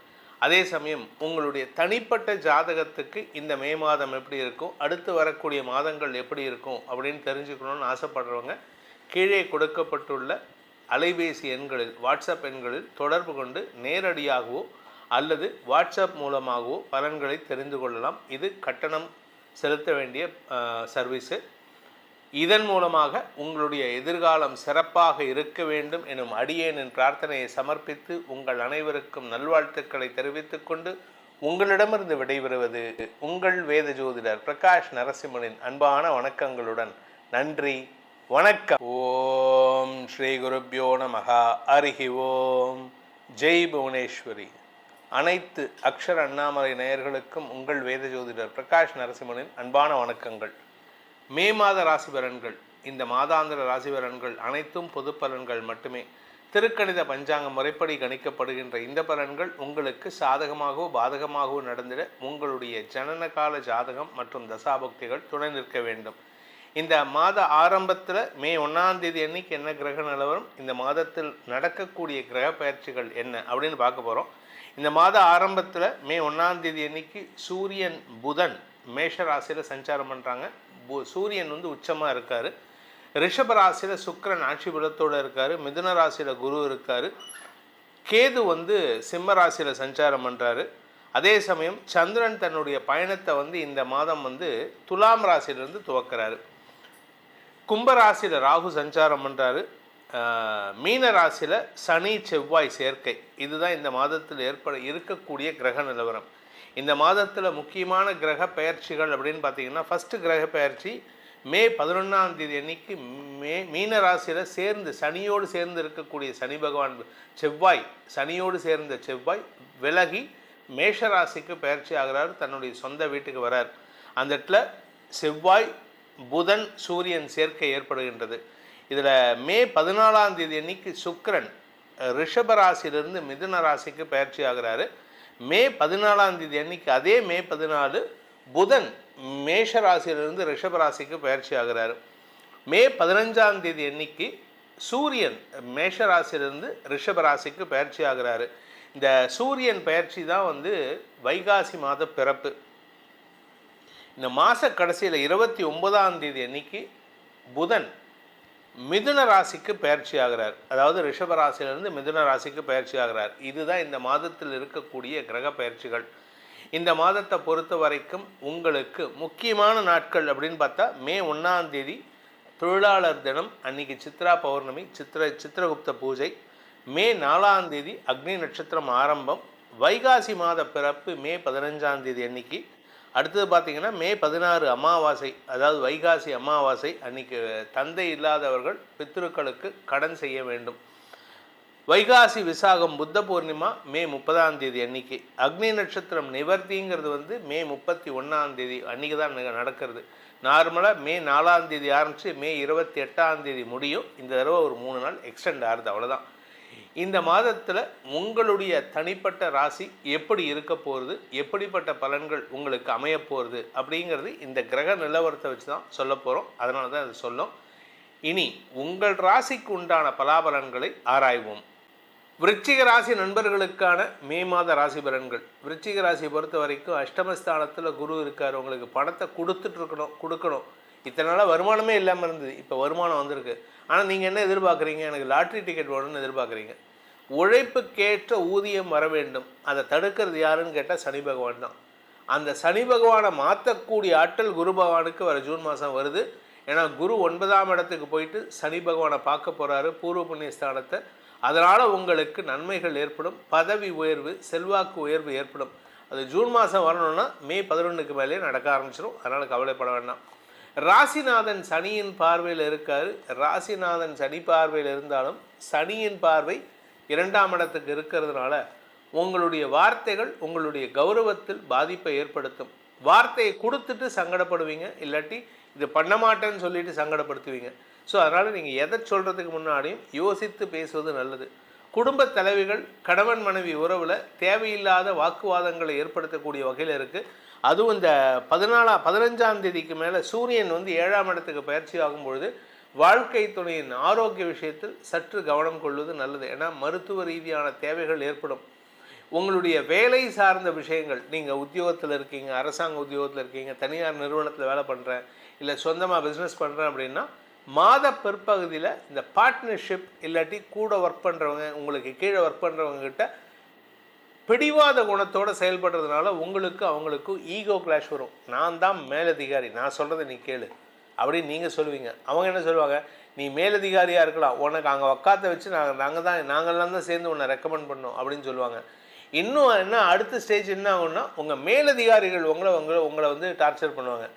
S1: அதே சமயம் உங்களுடைய தனிப்பட்ட ஜாதகத்துக்கு இந்த மே மாதம் எப்படி இருக்கும், அடுத்து வரக்கூடிய மாதங்கள் எப்படி இருக்கும் அப்படின்னு தெரிஞ்சுக்கணும்னு ஆசைப்படுறவங்க கீழே கொடுக்கப்பட்டுள்ள அலைபேசி எண்களில், வாட்ஸ்அப் எண்களில் தொடர்பு கொண்டு நேரடியாகவோ அல்லது வாட்ஸ்அப் மூலமாகவோ பலன்களை தெரிந்து கொள்ளலாம். இது கட்டணம் செலுத்த வேண்டிய சர்வீஸு. இதன் மூலமாக உங்களுடைய எதிர்காலம் சிறப்பாக இருக்க வேண்டும் எனும் அடியேனின் பிரார்த்தனையை சமர்ப்பித்து உங்கள் அனைவருக்கும் நல்வாழ்த்துக்களை தெரிவித்துக் கொண்டு உங்களிடமிருந்து விடைபெறுவது உங்கள் வேத ஜோதிடர் பிரகாஷ் நரசிம்மனின் அன்பான வணக்கங்களுடன். நன்றி, வணக்கம். ஓம் ஸ்ரீ குருப்யோ நமஹ. ஹரிஹி ஓம். ஜெய் புவனேஸ்வரி. அனைத்து அக்ஷர அண்ணாமலை நேயர்களுக்கும் உங்கள் வேத ஜோதிடர் பிரகாஷ் நரசிம்மனின் அன்பான வணக்கங்கள். மே மாத ராசி பலன்கள், இந்த மாதாந்திர ராசி பலன்கள் அனைத்தும் பொது பலன்கள் மட்டுமே. திருக்கணித பஞ்சாங்க முறைப்படி கணிக்கப்படுகின்ற இந்த பலன்கள் உங்களுக்கு சாதகமாகவோ பாதகமாகவோ நடந்திட உங்களுடைய ஜனன கால ஜாதகம் மற்றும் தசாபக்திகள் துணை நிற்க வேண்டும். இந்த மாத ஆரம்பத்தில் மே 1ஆம் தேதி அன்னைக்கு என்ன கிரக நிலவரம், இந்த மாதத்தில் நடக்கக்கூடிய கிரக பயிற்சிகள் என்ன அப்படின்னு பார்க்க போகிறோம். இந்த மாத ஆரம்பத்தில் மே 1ஆம் தேதி அன்னைக்கு சூரியன் புதன் மேஷ ராசியில் சஞ்சாரம் பண்ணுறாங்க. சூரியன் வந்து உச்சமாக இருக்கார். ரிஷப ராசியில் சுக்கிரன் ஆட்சி பலத்தோடு இருக்கார். மிதுன ராசியில் குரு இருக்கார். கேது வந்து சிம்ம ராசியில் சஞ்சாரம் பண்ணுறாரு. அதே சமயம் சந்திரன் தன்னுடைய பயணத்தை வந்து இந்த மாதம் வந்து துலாம் ராசியிலிருந்து துவக்கிறாரு. கும்பராசியில் ராகு சஞ்சாரம் பண்ணுறாரு. மீன ராசியில் சனி செவ்வாய் சேர்க்கை. இதுதான் இந்த மாதத்தில் இருக்கக்கூடிய கிரக நிலவரம். இந்த மாதத்தில் முக்கியமான கிரக பெயர்ச்சிகள் அப்படின்னு பார்த்தீங்கன்னா, ஃபஸ்ட்டு கிரக பெயர்ச்சி மே 11ஆம் தேதி அன்னைக்கு மீன ராசியில் சேர்ந்து சனியோடு சேர்ந்து இருக்கக்கூடிய சனி பகவான் செவ்வாய், சனியோடு சேர்ந்த செவ்வாய் விலகி மேஷ ராசிக்கு பெயர்ச்சி ஆகிறார். தன்னுடைய சொந்த வீட்டுக்கு வரார். அந்த இடத்துல செவ்வாய் புதன் சூரியன் சேர்க்கை ஏற்படுகின்றது. இதில் மே 14ஆம் தேதி அன்னைக்கு சுக்கிரன் ரிஷப ராசியிலிருந்து மிதுன ராசிக்கு பயிற்சி ஆகிறாரு. மே 14ஆம் தேதி அன்னைக்கு, அதே மே 14 புதன் மேஷ ராசியிலிருந்து ரிஷப ராசிக்கு பயிற்சி ஆகிறாரு. மே 15ஆம் தேதி அன்னைக்கு சூரியன் மேஷ ராசியிலிருந்து ரிஷப ராசிக்கு பயிற்சி ஆகிறாரு. இந்த சூரியன் பெயர்ச்சி தான் வந்து வைகாசி மாத பிறப்பு. இந்த மாத கடைசியில் 29ஆம் தேதி அன்னைக்கு புதன் மிதுன ராசிக்கு பயிற்சி ஆகிறார். அதாவது ரிஷப ராசியிலிருந்து மிதுன ராசிக்கு பயிற்சி ஆகிறார். இதுதான் இந்த மாதத்தில் இருக்கக்கூடிய கிரக பயிற்சிகள். இந்த மாதத்தை பொறுத்த வரைக்கும் உங்களுக்கு முக்கியமான நாட்கள் அப்படின்னு பார்த்தா மே 1ஆம் தேதி தொழிலாளர் தினம், அன்னைக்கு சித்ரா பௌர்ணமி, சித்திரகுப்த பூஜை. மே 4ஆம் தேதி அக்னி நட்சத்திரம் ஆரம்பம். வைகாசி மாத பிறப்பு மே 15ஆம் தேதி அன்னைக்கு. அடுத்தது பார்த்திங்கன்னா மே 16 அமாவாசை, அதாவது வைகாசி அமாவாசை அன்னைக்கு தந்தை இல்லாதவர்கள் பித்ருக்களுக்கு கடன் செய்ய வேண்டும். வைகாசி விசாகம் புத்த பூர்ணிமா மே 30ஆம் தேதி அன்னைக்கு. அக்னி நட்சத்திரம் நிவர்த்திங்கிறது வந்து மே 31ஆம் தேதி அன்றைக்கி தான் நடக்கிறது. நார்மலாக மே 4ஆம் தேதி ஆரம்பித்து மே 28ஆம் தேதி முடியும். இந்த தடவை ஒரு 3 நாள் எக்ஸ்டெண்ட் ஆகுது, அவ்வளோதான். இந்த மாதத்தில் உங்களுடைய தனிப்பட்ட ராசி எப்படி இருக்க போகிறது, எப்படிப்பட்ட பலன்கள் உங்களுக்கு அமைய போகிறது அப்படிங்கிறது இந்த கிரக நிலவரத்தை வச்சு தான் சொல்ல போகிறோம். அதனால தான் அது சொல்லும். இனி உங்கள் ராசிக்கு உண்டான பலாபலன்களை ஆராய்வோம். விருச்சிக ராசி நண்பர்களுக்கான மே மாத ராசி பலன்கள். விருச்சிக ராசியை பொறுத்த வரைக்கும் அஷ்டமஸ்தானத்தில் குரு இருக்கார். உங்களுக்கு பணத்தை கொடுக்கணும். இத்தனை நாளாக வருமானமே இல்லாமல் இருந்தது, இப்போ வருமானம் வந்திருக்கு. ஆனால் நீங்கள் என்ன எதிர்பார்க்குறீங்க? எனக்கு லாட்ரி டிக்கெட் வேணும்னு எதிர்பார்க்குறீங்க. உழைப்புக்கேற்ற ஊதியம் வர வேண்டும். அதை தடுக்கிறது யாருன்னு கேட்டால் சனி பகவான் தான். அந்த சனி பகவானை மாற்றக்கூடிய ஆற்றல் குரு பகவானுக்கு வர ஜூன் மாதம் வருது. ஏன்னா குரு 9ஆம் இடத்துக்கு போயிட்டு சனி பகவானை பார்க்க போகிறாரு, பூர்வ புண்ணிய ஸ்தானத்தை. அதனால் உங்களுக்கு நன்மைகள் ஏற்படும், பதவி உயர்வு, செல்வாக்கு உயர்வு ஏற்படும். அது ஜூன் மாதம் வரணும்னா மே 11க்கு மேலே நடக்க ஆரம்பிச்சிடும். அதனால் கவலைப்பட வேண்டாம். ராசிநாதன் சனியின் பார்வையில் இருக்கார். ராசிநாதன் சனி பார்வையில் இருந்தாலும் சனியின் பார்வை 2ஆம் இடத்துக்கு இருக்கிறதுனால உங்களுடைய வார்த்தைகள் உங்களுடைய கௌரவத்தில் பாதிப்பை ஏற்படுத்தும். வார்த்தையை கொடுத்துட்டு சங்கடப்படுவீங்க, இல்லாட்டி இது பண்ண மாட்டேன்னு சொல்லிட்டு சங்கடப்படுத்துவீங்க. ஸோ அதனால் நீங்கள் எதை சொல்கிறதுக்கு முன்னாடியும் யோசித்து பேசுவது நல்லது. குடும்ப தலைவிகள் கணவன் மனைவி உறவில் தேவையில்லாத வாக்குவாதங்களை ஏற்படுத்தக்கூடிய வகையில் இருக்குது. அதுவும் இந்த 15ஆம் தேதிக்கு மேலே சூரியன் வந்து 7ஆம் இடத்துக்கு பயிற்சி ஆகும்பொழுது வாழ்க்கை துணையின் ஆரோக்கிய விஷயத்தில் சற்று கவனம் கொள்வது நல்லது. ஏன்னா மருத்துவ ரீதியான தேவைகள் ஏற்படும். உங்களுடைய வேலை சார்ந்த விஷயங்கள், நீங்கள் உத்தியோகத்தில் இருக்கீங்க, அரசாங்க உத்தியோகத்தில் இருக்கீங்க, தனியார் நிறுவனத்தில் வேலை பண்ணுறேன், இல்லை சொந்தமாக பிஸ்னஸ் பண்ணுறேன் அப்படின்னா மாத பிற்பகுதியில் இந்த பார்ட்னர்ஷிப் இல்லாட்டி கூட ஒர்க் பண்ணுறவங்க, உங்களுக்கு கீழே ஒர்க் பண்ணுறவங்ககிட்ட பிடிவாத குணத்தோடு செயல்படுறதுனால உங்களுக்கு அவங்களுக்கும் ஈகோ கிளாஷ் வரும். நான் தான் மேலதிகாரி, நான் சொல்கிறத நீ கேளு அப்படின்னு நீங்கள் சொல்லுவீங்க. அவங்க என்ன சொல்லுவாங்க, நீ மேலதிகாரியாக இருக்கலாம், உனக்கு அங்கே உக்காத்த வச்சு நாங்கள்லாம் தான் சேர்ந்து உன்னை ரெக்கமெண்ட் பண்ணோம் அப்படின்னு சொல்லுவாங்க. இன்னும் என்ன அடுத்த ஸ்டேஜ் என்ன ஆகும்னா, உங்கள் மேலதிகாரிகள் உங்களை வந்து டார்ச்சர் பண்ணுவாங்க,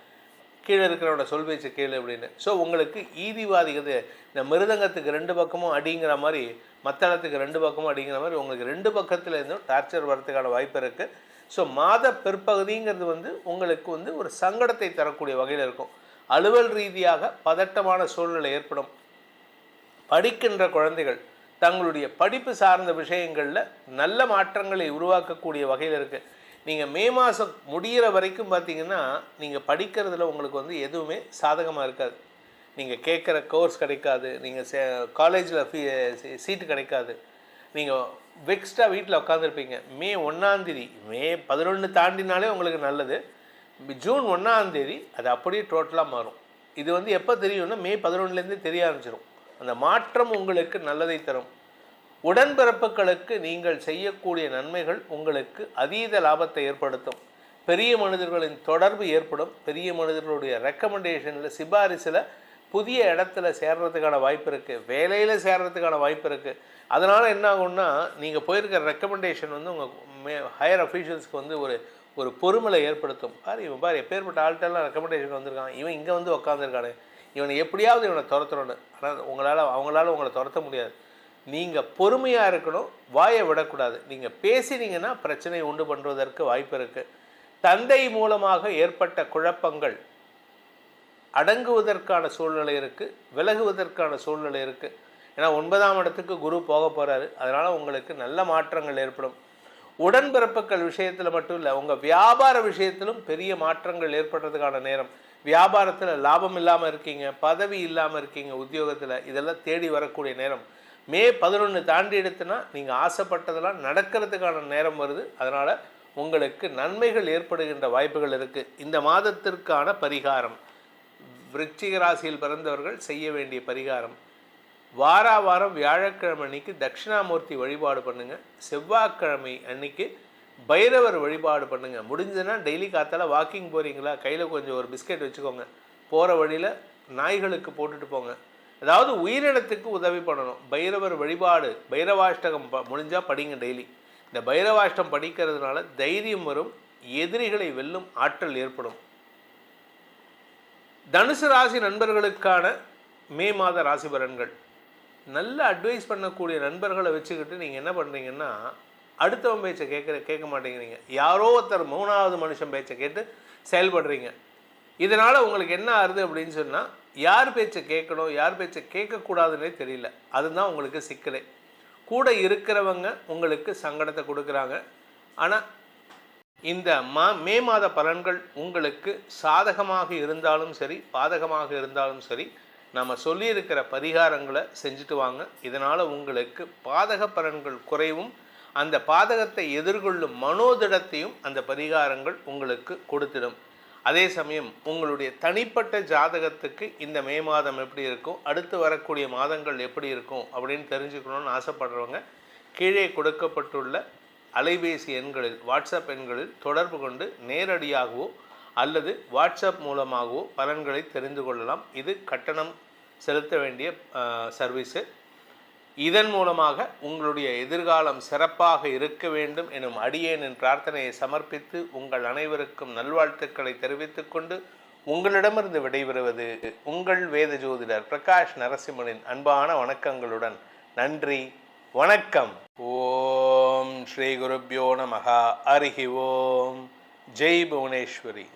S1: கீழே இருக்கிறவனோட சொல் பேச்சு கேளு அப்படின்னு. ஸோ உங்களுக்கு ஈதிவாதிகள், இந்த மிருதங்கத்துக்கு 2 பக்கமும் அடிங்கிற மாதிரி, மத்தளத்துக்கு 2 பக்கமும் அடிங்கிற மாதிரி உங்களுக்கு 2 பக்கத்தில் இருந்தும் டார்ச்சர் வரதுக்கான வாய்ப்பு இருக்குது. ஸோ மாத பிற்பகுதிங்கிறது வந்து உங்களுக்கு வந்து ஒரு சங்கடத்தை தரக்கூடிய வகையில் இருக்கும். அலுவல் ரீதியாக பதட்டமான சூழ்நிலை ஏற்படும். படிக்கின்ற குழந்தைகள் தங்களுடைய படிப்பு சார்ந்த விஷயங்களில் நல்ல மாற்றங்களை உருவாக்கக்கூடிய வகையில் இருக்குது. நீங்கள் மே மாதம் முடிகிற வரைக்கும் பார்த்தீங்கன்னா நீங்கள் படிக்கிறதுல உங்களுக்கு வந்து எதுவுமே சாதகமாக இருக்காது. நீங்கள் கேட்குற கோர்ஸ் கிடைக்காது, நீங்கள் காலேஜில் சீட்டு கிடைக்காது, நீங்கள் வெக்ஸ்டாக வீட்டில் உட்காந்துருப்பீங்க. மே 1ஆம் தேதி, மே 11 தாண்டினாலே உங்களுக்கு நல்லது. ஜூன் 1ஆம் தேதி அது அப்படியே டோட்டலாக மாறும். இது வந்து எப்போ தெரியும்னா மே 11லேருந்தே தெரிய ஆரம்பிச்சிடும். அந்த மாற்றம் உங்களுக்கு நல்லதை தரும். உடன்பிறப்புகளுக்கு நீங்கள் செய்யக்கூடிய நன்மைகள் உங்களுக்கு அதீத லாபத்தை ஏற்படுத்தும். பெரிய மனிதர்களின் தொடர்பு ஏற்படும். பெரிய மனிதர்களுடைய ரெக்கமெண்டேஷனில், சிபாரிசில் புதிய இடத்துல சேர்றதுக்கான வாய்ப்பு இருக்குது, வேலையில் சேர்றதுக்கான வாய்ப்பு இருக்குது. அதனால் என்ன ஆகும்னா, நீங்கள் போயிருக்கிற ரெக்கமெண்டேஷன் வந்து உங்கள் ஹையர் அஃபீஷியல்ஸ்க்கு வந்து ஒரு பொறுமலை ஏற்படுத்தும். இவன் பாரு எப்பேற்பட்ட ஆள்கிட்டலாம் ரெக்கமெண்டேஷன் வந்திருக்கான், இவன் இங்கே வந்து உட்காந்துருக்கானே, இவனை எப்படியாவது இவனை துரத்தணும்னு. ஆனால் அவங்களால உங்களை துரத்த முடியாது. நீங்கள் பொறுமையாக இருக்கணும், வாயை விடக்கூடாது. நீங்கள் பேசினீங்கன்னா பிரச்சனை உண்டு பண்ணுவதற்கு வாய்ப்பு இருக்குது. தந்தை மூலமாக ஏற்பட்ட குழப்பங்கள் அடங்குவதற்கான சூழ்நிலை இருக்குது, விலகுவதற்கான சூழ்நிலை இருக்குது. ஏன்னா 9ஆம் இடத்துக்கு குரு போக போகிறாரு. அதனால் உங்களுக்கு நல்ல மாற்றங்கள் ஏற்படும். உடன்பிறப்புகள் விஷயத்தில் மட்டும் இல்லை, உங்கள் வியாபார விஷயத்திலும் பெரிய மாற்றங்கள் ஏற்படுறதுக்கான நேரம். வியாபாரத்தில் லாபம் இல்லாமல் இருக்கீங்க, பதவி இல்லாமல் இருக்கீங்க, உத்தியோகத்தில் இதெல்லாம் தேடி வரக்கூடிய நேரம். மே 11 தாண்டி எடுத்துனா நீங்கள் ஆசைப்பட்டதெல்லாம் நடக்கிறதுக்கான நேரம் வருது. அதனால் உங்களுக்கு நன்மைகள் ஏற்படுகின்ற வாய்ப்புகள் இருக்குது. இந்த மாதத்திற்கான பரிகாரம், விருச்சிக ராசியில் பிறந்தவர்கள் செய்ய வேண்டிய பரிகாரம், வாரம் வியாழக்கிழமை அன்னைக்கு தட்சிணாமூர்த்தி வழிபாடு பண்ணுங்கள். செவ்வாய்க்கிழமை அன்னைக்கு பைரவர் வழிபாடு பண்ணுங்கள். முடிஞ்சதுன்னா டெய்லி காத்தால வாக்கிங் போகிறீங்களா, கையில் கொஞ்சம் ஒரு பிஸ்கெட் வச்சுக்கோங்க. போகிற வழியில் நாய்களுக்கு போட்டுட்டு போங்க. அதாவது உயிரினத்துக்கு உதவி பண்ணணும். பைரவர் வழிபாடு, பைரவாஷ்டகம் முடிஞ்சால் படிங்க டெய்லி. இந்த பைரவாஷ்டம் படிக்கிறதுனால தைரியம் வரும், எதிரிகளை வெல்லும் ஆற்றல் ஏற்படும். தனுசு ராசி நண்பர்களுக்கான மே மாத ராசி பலன்கள். நல்ல அட்வைஸ் பண்ணக்கூடிய நண்பர்களை வச்சுக்கிட்டு நீங்கள் என்ன பண்ணுறீங்கன்னா, அடுத்தவன் பேச்சை கேட்க மாட்டேங்கிறீங்க. யாரோ ஒருத்தர் 3வது மனுஷன் பேச்சை கேட்டு செயல்படுறீங்க. இதனால் உங்களுக்கு என்ன ஆகுது அப்படின்னு சொன்னால், யார் பேச்சை கேட்கணும், யார் பேச்சை கேட்கக்கூடாதுன்னே தெரியல. அதுதான் உங்களுக்கு சிக்கலே. கூட இருக்கிறவங்க உங்களுக்கு சங்கடத்தை கொடுக்குறாங்க. ஆனால் இந்த மே மாத பலன்கள் உங்களுக்கு சாதகமாக இருந்தாலும் சரி, பாதகமாக இருந்தாலும் சரி, நம்ம சொல்லியிருக்கிற பரிகாரங்களை செஞ்சுட்டு வாங்க. இதனால் உங்களுக்கு பாதக பலன்கள் குறைவும், அந்த பாதகத்தை எதிர்கொள்ளும் மனோதிடத்தையும் அந்த பரிகாரங்கள் உங்களுக்கு கொடுத்திடும். அதே சமயம் உங்களுடைய தனிப்பட்ட ஜாதகத்துக்கு இந்த மே மாதம் எப்படி இருக்கும், அடுத்து வரக்கூடிய மாதங்கள் எப்படி இருக்கும் அப்படின்னு தெரிஞ்சுக்கணும்னு ஆசைப்படுறவங்க கீழே கொடுக்கப்பட்டுள்ள அலைபேசி எண்களில், வாட்ஸ்அப் எண்களில் தொடர்பு கொண்டு நேரடியாகவோ அல்லது வாட்ஸ்அப் மூலமாகவோ பலன்களை தெரிந்து கொள்ளலாம். இது கட்டணம் செலுத்த வேண்டிய சர்வீஸு. இதன் மூலமாக உங்களுடைய எதிர்காலம் சிறப்பாக இருக்க வேண்டும் எனும் அடியேனின் பிரார்த்தனையை சமர்ப்பித்து உங்கள் அனைவருக்கும் நல்வாழ்த்துக்களை தெரிவித்துக் கொண்டு உங்களிடமிருந்து விடைபெறுவது உங்கள் வேத ஜோதிடர் பிரகாஷ் நரசிம்மனின் அன்பான வணக்கங்களுடன். நன்றி, வணக்கம். ஓம் ஸ்ரீ குருப்யோ நமஹ. ஹரிஹி ஓம். ஜெய் புவனேஸ்வரி.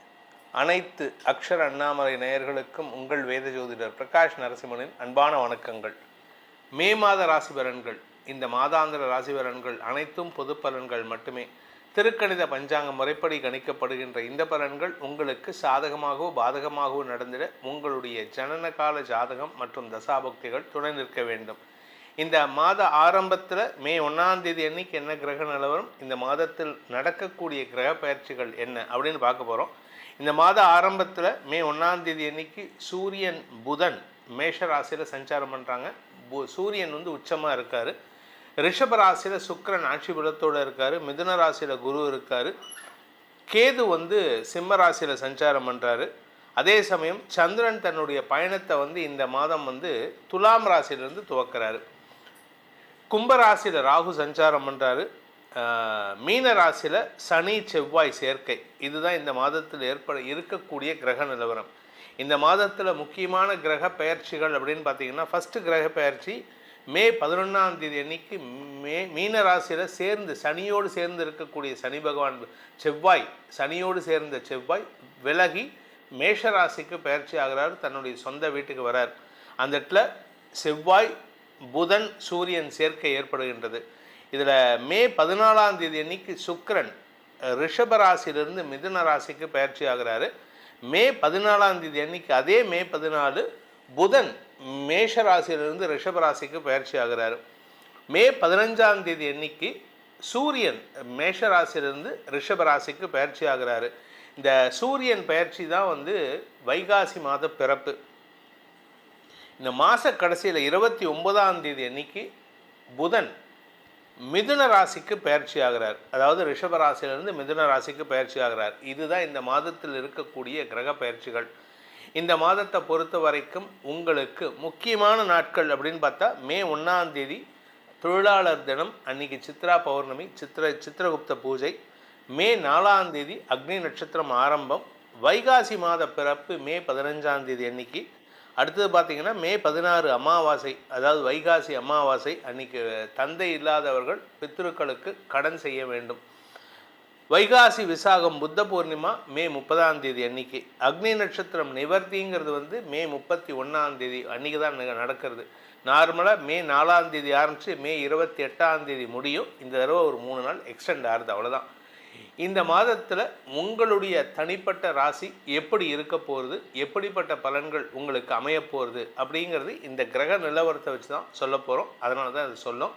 S1: அனைத்து அக்ஷர அண்ணாமலை நேயர்களுக்கும் உங்கள் வேத ஜோதிடர் பிரகாஷ் நரசிம்மனின் அன்பான வணக்கங்கள். மே மாத ராசி பலன்கள். இந்த மாதாந்திர ராசி பலன்கள் அனைத்தும் பொது பலன்கள் மட்டுமே. திருக்கணித பஞ்சாங்க முறைப்படி கணிக்கப்படுகின்ற இந்த பலன்கள் உங்களுக்கு சாதகமாகவோ பாதகமாகவோ நடந்திட உங்களுடைய ஜனனகால ஜாதகம் மற்றும் தசாபக்திகள் துணை நிற்க வேண்டும். இந்த மாத ஆரம்பத்தில் மே 1ஆம் தேதி அன்னைக்கு என்ன கிரக நிலவரம், இந்த மாதத்தில் நடக்கக்கூடிய கிரக பயிற்சிகள் என்ன அப்படின்னு பார்க்க போகிறோம். இந்த மாத ஆரம்பத்தில் மே 1ஆம் தேதி அன்னைக்கு சூரியன் புதன் மேஷ ராசியில் சஞ்சாரம் பண்ணுறாங்க. சூரியன் உச்சமாக இருக்கார். ரிஷப ராசியில் சுக்கிரன் ஆட்சி பலத்தோடு இருக்கார். மிதுன ராசியில் குரு இருக்கார். கேது சிம்ம ராசியில் சஞ்சாரம் பண்ணுறாரு. அதே சமயம் சந்திரன் தன்னுடைய பயணத்தை இந்த மாதம் துலாம் ராசியிலிருந்து துவக்கிறாரு. கும்பராசியில் ராகு சஞ்சாரம் பண்ணுறாரு. மீன ராசியில் சனி செவ்வாய் சேர்க்கை. இதுதான் இந்த மாதத்தில் இருக்கக்கூடிய கிரக நிலவரம். இந்த மாதத்தில் முக்கியமான கிரக பெயர்ச்சிகள் அப்படின்னு பார்த்தீங்கன்னா, ஃபஸ்ட்டு கிரக பெயர்ச்சி மே 11ஆம் தேதி அன்னைக்கு மீன ராசியில் சனியோடு சேர்ந்து இருக்கக்கூடிய சனி பகவான் செவ்வாய், சனியோடு சேர்ந்த செவ்வாய் விலகி மேஷ ராசிக்கு பெயர்ச்சி ஆகிறார். தன்னுடைய சொந்த வீட்டுக்கு வரார். அந்த இடத்துல செவ்வாய் புதன் சூரியன் சேர்க்கை ஏற்படுகின்றது. இதில் மே 14ஆம் தேதி அன்னைக்கு சுக்கிரன் ரிஷப ராசியிலிருந்து மிதுன ராசிக்கு பெயர்ச்சி ஆகிறாரு. மே 14ஆம் தேதி அன்னைக்கு, அதே மே 14 புதன் மேஷ ராசியிலிருந்து ரிஷப ராசிக்கு பயிற்சி ஆகிறாரு. மே 15ஆம் தேதி அன்னைக்கு சூரியன் மேஷ ராசியிலிருந்து ரிஷப ராசிக்கு பயிற்சி ஆகிறாரு. இந்த சூரியன் பயிற்சி தான் வைகாசி மாத பிறப்பு. இந்த மாத கடைசியில் 29ஆம் தேதி அன்னைக்கு புதன் மிதுன ராசிக்கு பயிற்சி ஆகிறார். அதாவது ரிஷப ராசியிலிருந்து மிதுன ராசிக்கு பயிற்சி ஆகிறார். இதுதான் இந்த மாதத்தில் இருக்கக்கூடிய கிரக பயிற்சிகள். இந்த மாதத்தை பொறுத்த வரைக்கும் உங்களுக்கு முக்கியமான நாட்கள் அப்படின்னு பார்த்தா, மே 1ஆம் தேதி தொழிலாளர் தினம், அன்னைக்கு சித்ரா பௌர்ணமி, சித்திரகுப்த பூஜை. மே 4ஆம் தேதி அக்னி நட்சத்திரம் ஆரம்பம். வைகாசி மாத பிறப்பு மே 15ஆம் தேதி அன்னைக்கு. அடுத்தது பார்த்திங்கன்னா மே 16 அமாவாசை, அதாவது வைகாசி அமாவாசை. அன்றைக்கி தந்தை இல்லாதவர்கள் பித்ருக்களுக்கு கடன் செய்ய வேண்டும். வைகாசி விசாகம் புத்த பூர்ணிமா மே 30ஆம் தேதி அன்னைக்கு. அக்னி நட்சத்திரம் நிவர்த்திங்கிறது மே 31ஆம் தேதி அன்றைக்கி தான் நடக்கிறது. நார்மலாக மே 4ஆம் தேதி ஆரம்பித்து மே 28ஆம் தேதி முடியும். இந்த தடவை ஒரு 3 நாள் எக்ஸ்டெண்ட் ஆகுது, அவ்வளோதான். இந்த மாதத்தில் உங்களுடைய தனிப்பட்ட ராசி எப்படி இருக்க போகிறது, எப்படிப்பட்ட பலன்கள் உங்களுக்கு அமைய போகிறது அப்படிங்கிறது இந்த கிரக நிலவரத்தை வச்சு தான் சொல்ல போகிறோம். அதனால தான் அது சொல்லும்.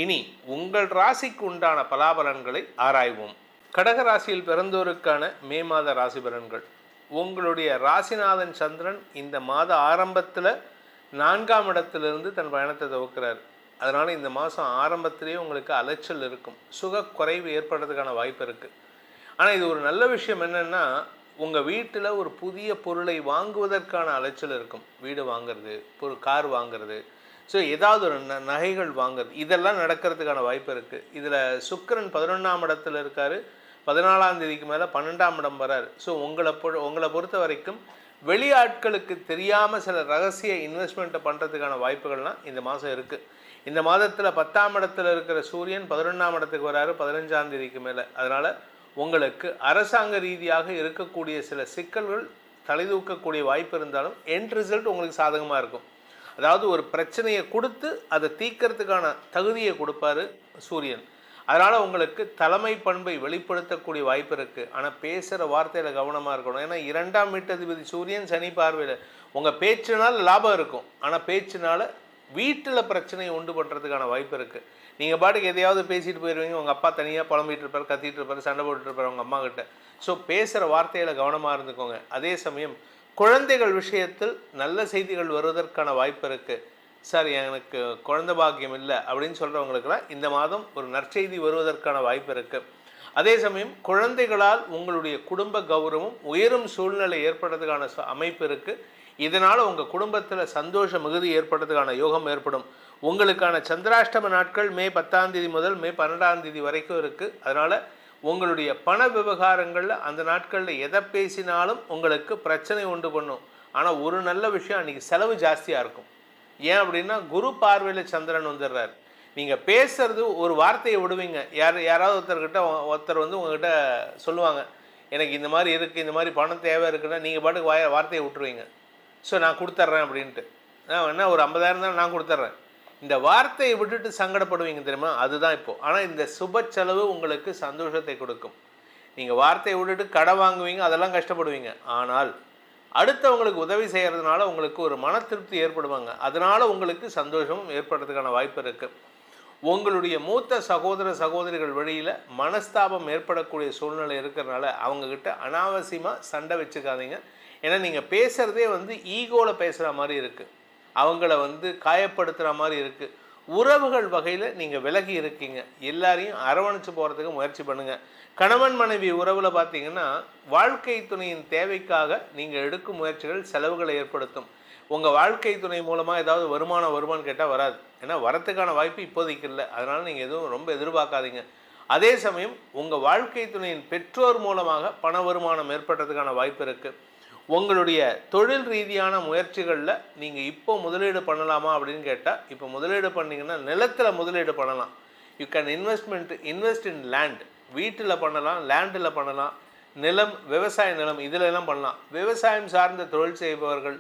S1: இனி உங்கள் ராசிக்கு உண்டான பலாபலன்களை ஆராய்வோம். கடக ராசியில் பிறந்தோருக்கான மே மாத ராசி பலன்கள். உங்களுடைய ராசிநாதன் சந்திரன் இந்த மாத ஆரம்பத்தில் 4ஆம் இடத்திலிருந்து தன் பயணத்தை துவக்கிறார். அதனால் இந்த மாதம் ஆரம்பத்திலேயே உங்களுக்கு அலைச்சல் இருக்கும், சுகக்குறைவு ஏற்படுறதுக்கான வாய்ப்பு இருக்குது. ஆனால் இது ஒரு நல்ல விஷயம் என்னென்னா, உங்கள் வீட்டில் ஒரு புதிய பொருளை வாங்குவதற்கான அலைச்சல் இருக்கும். வீடு வாங்கிறது, ஒரு கார் வாங்கிறது, ஸோ ஏதாவது ஒரு நகைகள் வாங்குறது, இதெல்லாம் நடக்கிறதுக்கான வாய்ப்பு இருக்குது. இதில் சுக்கிரன் 11ஆம் இடத்துல இருக்கார். 14ஆம் தேதிக்கு மேலே 12ஆம் இடம் வரார். ஸோ உங்களை பொறுத்த வரைக்கும் வெளியாட்களுக்கு தெரியாமல் சில ரகசிய இன்வெஸ்ட்மெண்ட்டை பண்ணுறதுக்கான வாய்ப்புகள்லாம் இந்த மாதம் இருக்குது. இந்த மாதத்தில் 10ஆம் இடத்துல இருக்கிற சூரியன் 11ஆம் இடத்துக்கு வராரு 15ஆம் தேதிக்கு மேலே. அதனால் உங்களுக்கு அரசாங்க ரீதியாக இருக்கக்கூடிய சில சிக்கல்கள் தலைதூக்கக்கூடிய வாய்ப்பு இருந்தாலும் எண்ட் ரிசல்ட் உங்களுக்கு சாதகமாக இருக்கும். அதாவது ஒரு பிரச்சனையை கொடுத்து அதை தீர்க்கறதுக்கான தகுதியை கொடுப்பாரு சூரியன். அதனால் உங்களுக்கு தலைமை பண்பை வெளிப்படுத்தக்கூடிய வாய்ப்பு இருக்குது. ஆனால் பேசுகிற வார்த்தையில் கவனமாக இருக்கணும். ஏன்னா 2ஆம் வீட்டதிபதி சூரியன் சனி பார்வையில். உங்கள் பேச்சினால் லாபம் இருக்கும், ஆனால் பேச்சினால் வீட்டில் பிரச்சனையை உண்டு பண்ணுறதுக்கான வாய்ப்பு இருக்குது. நீங்கள் பாட்டுக்கு எதையாவது பேசிட்டு போயிடுவீங்க, உங்கள் அப்பா தனியாக புலம்பிகிட்டு இருப்பார், கத்திட்டு இருப்பார், சண்டை போட்டுட்டு இருப்பார் உங்கள் அம்மா கிட்ட. ஸோ பேசுகிற வார்த்தையில் கவனமாக இருந்துக்கோங்க. அதே சமயம் குழந்தைகள் விஷயத்தில் நல்ல செய்திகள் வருவதற்கான வாய்ப்பு இருக்குது. சார் எனக்கு குழந்தை பாக்கியம் இல்லை அப்படின்னு சொல்கிறவங்களுக்கெல்லாம் இந்த மாதம் ஒரு நற்செய்தி வருவதற்கான வாய்ப்பு இருக்குது. அதே சமயம் குழந்தைகளால் உங்களுடைய குடும்ப கௌரவம் உயரும் சூழ்நிலை ஏற்படுறதுக்கான அமைப்பு இருக்குது. இதனால் உங்கள் குடும்பத்தில் சந்தோஷ மிகுதி ஏற்படுறதுக்கான யோகம் ஏற்படும். உங்களுக்கான சந்திராஷ்டம நாட்கள் மே 10ஆம் தேதி முதல் மே 12ஆம் தேதி வரைக்கும் இருக்குது. அதனால் உங்களுடைய பண விவகாரங்களில் அந்த நாட்களில் எதை பேசினாலும் உங்களுக்கு பிரச்சனை உண்டு பண்ணும். ஆனால் ஒரு நல்ல விஷயம், அன்றைக்கி செலவு ஜாஸ்தியாக இருக்கும். ஏன் அப்படின்னா குரு பார்வையில் சந்திரன் வந்துடுறார். நீங்கள் பேசுறது ஒரு வார்த்தையை விடுவீங்க, யாராவது ஒருத்தர் வந்து உங்கள்கிட்ட சொல்லுவாங்க, எனக்கு இந்த மாதிரி இருக்குது, இந்த மாதிரி பணம் தேவை இருக்குன்னா நீங்கள் பாட்டுக்கு வார்த்தையை விட்டுருவீங்க. ஸோ நான் கொடுத்துட்றேன் அப்படின்ட்டு. நான் என்ன ஒரு 50,000 தான் நான் கொடுத்துட்றேன், இந்த வார்த்தையை விட்டுட்டு சங்கடப்படுவீங்க தெரியுமா, அதுதான் இப்போது. ஆனால் இந்த சுப செலவு உங்களுக்கு சந்தோஷத்தை கொடுக்கும். நீங்கள் வார்த்தையை விட்டுட்டு கடை வாங்குவீங்க, அதெல்லாம் கஷ்டப்படுவீங்க. ஆனால் அடுத்தவங்களுக்கு உதவி செய்கிறதுனால உங்களுக்கு ஒரு மன திருப்தி ஏற்படுவாங்க. அதனால் உங்களுக்கு சந்தோஷமும் ஏற்படுறதுக்கான வாய்ப்பு இருக்குது. உங்களுடைய மூத்த சகோதரிகள் வழியில் மனஸ்தாபம் ஏற்படக்கூடிய சூழ்நிலை இருக்கிறதுனால அவங்கக்கிட்ட அனாவசியமாக சண்டை வச்சுக்காதீங்க. ஏன்னா நீங்கள் பேசுகிறதே வந்து ஈகோவில் பேசுகிற மாதிரி இருக்குது, அவங்கள வந்து காயப்படுத்துகிற மாதிரி இருக்குது. உறவுகள் வகையில் நீங்கள் விலகி இருக்கீங்க. எல்லாரையும் அரவணைச்சு போகிறதுக்கு முயற்சி பண்ணுங்கள். கணவன் மனைவி உறவில் பார்த்தீங்கன்னா வாழ்க்கை துணையின் தேவைக்காக நீங்கள் எடுக்கும் முயற்சிகள் செலவுகளை ஏற்படுத்தும். உங்கள் வாழ்க்கை துணை மூலமாக ஏதாவது வருமானம் கேட்டால் வராது. ஏன்னா வரத்துக்கான வாய்ப்பு இப்போதைக்கு இல்லை. அதனால் நீங்கள் எதுவும் ரொம்ப எதிர்பார்க்காதீங்க. அதே சமயம் உங்கள் வாழ்க்கை துணையின் பெற்றோர் மூலமாக பண வருமானம் ஏற்படுறதுக்கான வாய்ப்பு இருக்குது. உங்களுடைய தொழில் ரீதியான முயற்சிகளில் நீங்கள் இப்போ முதலீடு பண்ணலாமா அப்படின்னு கேட்டால், இப்போ முதலீடு பண்ணிங்கன்னா நிலத்தில் முதலீடு பண்ணலாம். You can invest in land. வீட்டில் பண்ணலாம், லேண்டில் பண்ணலாம், நிலம், விவசாய நிலம் இதிலெல்லாம் பண்ணலாம். விவசாயம் சார்ந்த தொழில் செய்பவர்கள்,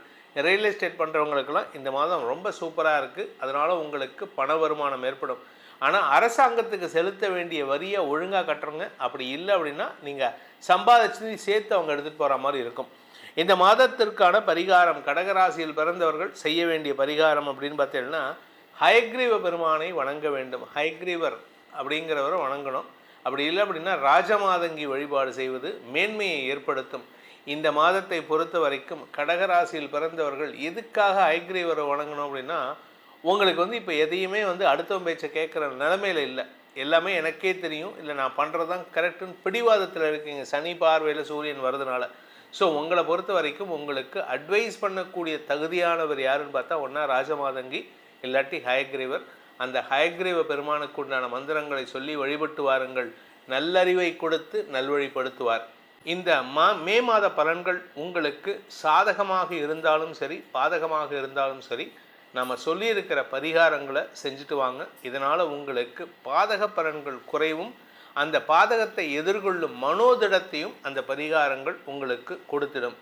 S1: ரியல் எஸ்டேட் பண்ணுறவங்களுக்கெல்லாம் இந்த மாதம் ரொம்ப சூப்பராக இருக்குது. அதனால் உங்களுக்கு பண வருமானம் ஏற்படும். ஆனால் அரசாங்கத்துக்கு செலுத்த வேண்டிய வரியை ஒழுங்காக கட்டுறவங்க, அப்படி இல்லை அப்படின்னா நீங்கள் சம்பாதிச்சு சேர்த்து அவங்க எடுத்துகிட்டு போகிற மாதிரி இருக்கும். இந்த மாதத்திற்கான பரிகாரம், கடகராசியில் பிறந்தவர்கள் செய்ய வேண்டிய பரிகாரம் அப்படின்னு பார்த்தீங்கன்னா, ஹயக்ரீவ பெருமானை வணங்க வேண்டும். ஹயக்ரீவர் அப்படிங்கிறவரை வணங்கணும். அப்படி இல்லை அப்படின்னா ராஜமாதங்கி வழிபாடு செய்வது மேன்மையை ஏற்படுத்தும். இந்த மாதத்தை பொறுத்த வரைக்கும் கடகராசியில் பிறந்தவர்கள் எதுக்காக ஹயக்ரீவரை வணங்கணும் அப்படின்னா, உங்களுக்கு வந்து இப்போ எதையுமே வந்து அடுத்தவன் பேச்சை கேட்குற நிலைமையில் இல்லை. எல்லாமே எனக்கே தெரியும், இல்லை நான் பண்ணுறது தான் கரெக்டுன்னு பிடிவாதத்தில் இருக்கீங்க. சனி பார்வையில் சூரியன் வருதுனால. ஸோ உங்களை பொறுத்த வரைக்கும் உங்களுக்கு அட்வைஸ் பண்ணக்கூடிய தகுதியானவர் யாருன்னு பார்த்தா ஒன்றா ராஜமாதங்கி, இல்லாட்டி ஹயக்ரீவர். அந்த ஹயக்ரீவ பெருமானுக்கு உண்டான மந்திரங்களை சொல்லி வழிபட்டு வாருங்கள். நல்லறிவை கொடுத்து நல்வழிப்படுத்துவார். இந்த மே மாத பலன்கள் உங்களுக்கு சாதகமாக இருந்தாலும் சரி, பாதகமாக இருந்தாலும் சரி, நம்ம சொல்லியிருக்கிற பரிகாரங்களை செஞ்சுட்டு வாங்க. இதனால் உங்களுக்கு பாதக பலன்கள் குறைவும், அந்த பாதகத்தை எதிர்கொள்ளும் மனோதிடத்தையும் அந்த பரிகாரங்கள் உங்களுக்கு கொடுத்திடும்.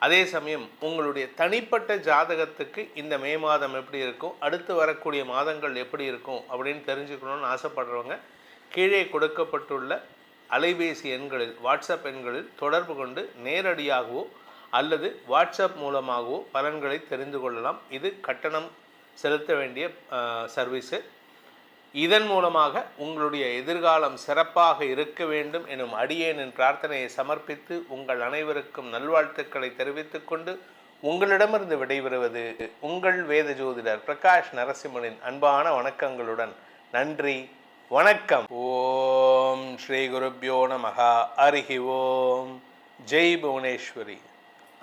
S1: அதே சமயம் உங்களுடைய தனிப்பட்ட ஜாதகத்துக்கு இந்த மே மாதம் எப்படி இருக்கும், அடுத்து வரக்கூடிய மாதங்கள் எப்படி இருக்கும் அப்படின்னு தெரிஞ்சுக்கணும்னு ஆசைப்படுறவங்க கீழே கொடுக்கப்பட்டுள்ள அலைபேசி எண்களில் வாட்ஸ்அப் எண்களில் தொடர்பு கொண்டு நேரடியாகவோ அல்லது வாட்ஸ்அப் மூலமாகவோ பலன்களை தெரிந்து கொள்ளலாம். இது கட்டணம் செலுத்த வேண்டிய சர்வீஸு. இதன் மூலமாக உங்களுடைய எதிர்காலம் சிறப்பாக இருக்க வேண்டும் எனும் அடியேனின் பிரார்த்தனையை சமர்ப்பித்து உங்கள் அனைவருக்கும் நல்வாழ்த்துக்களை தெரிவித்துக் கொண்டு உங்களிடமிருந்து விடைபெறுவது உங்கள் வேத ஜோதிடர் பிரகாஷ் நரசிம்மனின் அன்பான வணக்கங்களுடன். நன்றி, வணக்கம். ஓம் ஸ்ரீ குருப்யோ நமஹ. ஹரிஹி ஓம். ஜெய் புவனேஸ்வரி.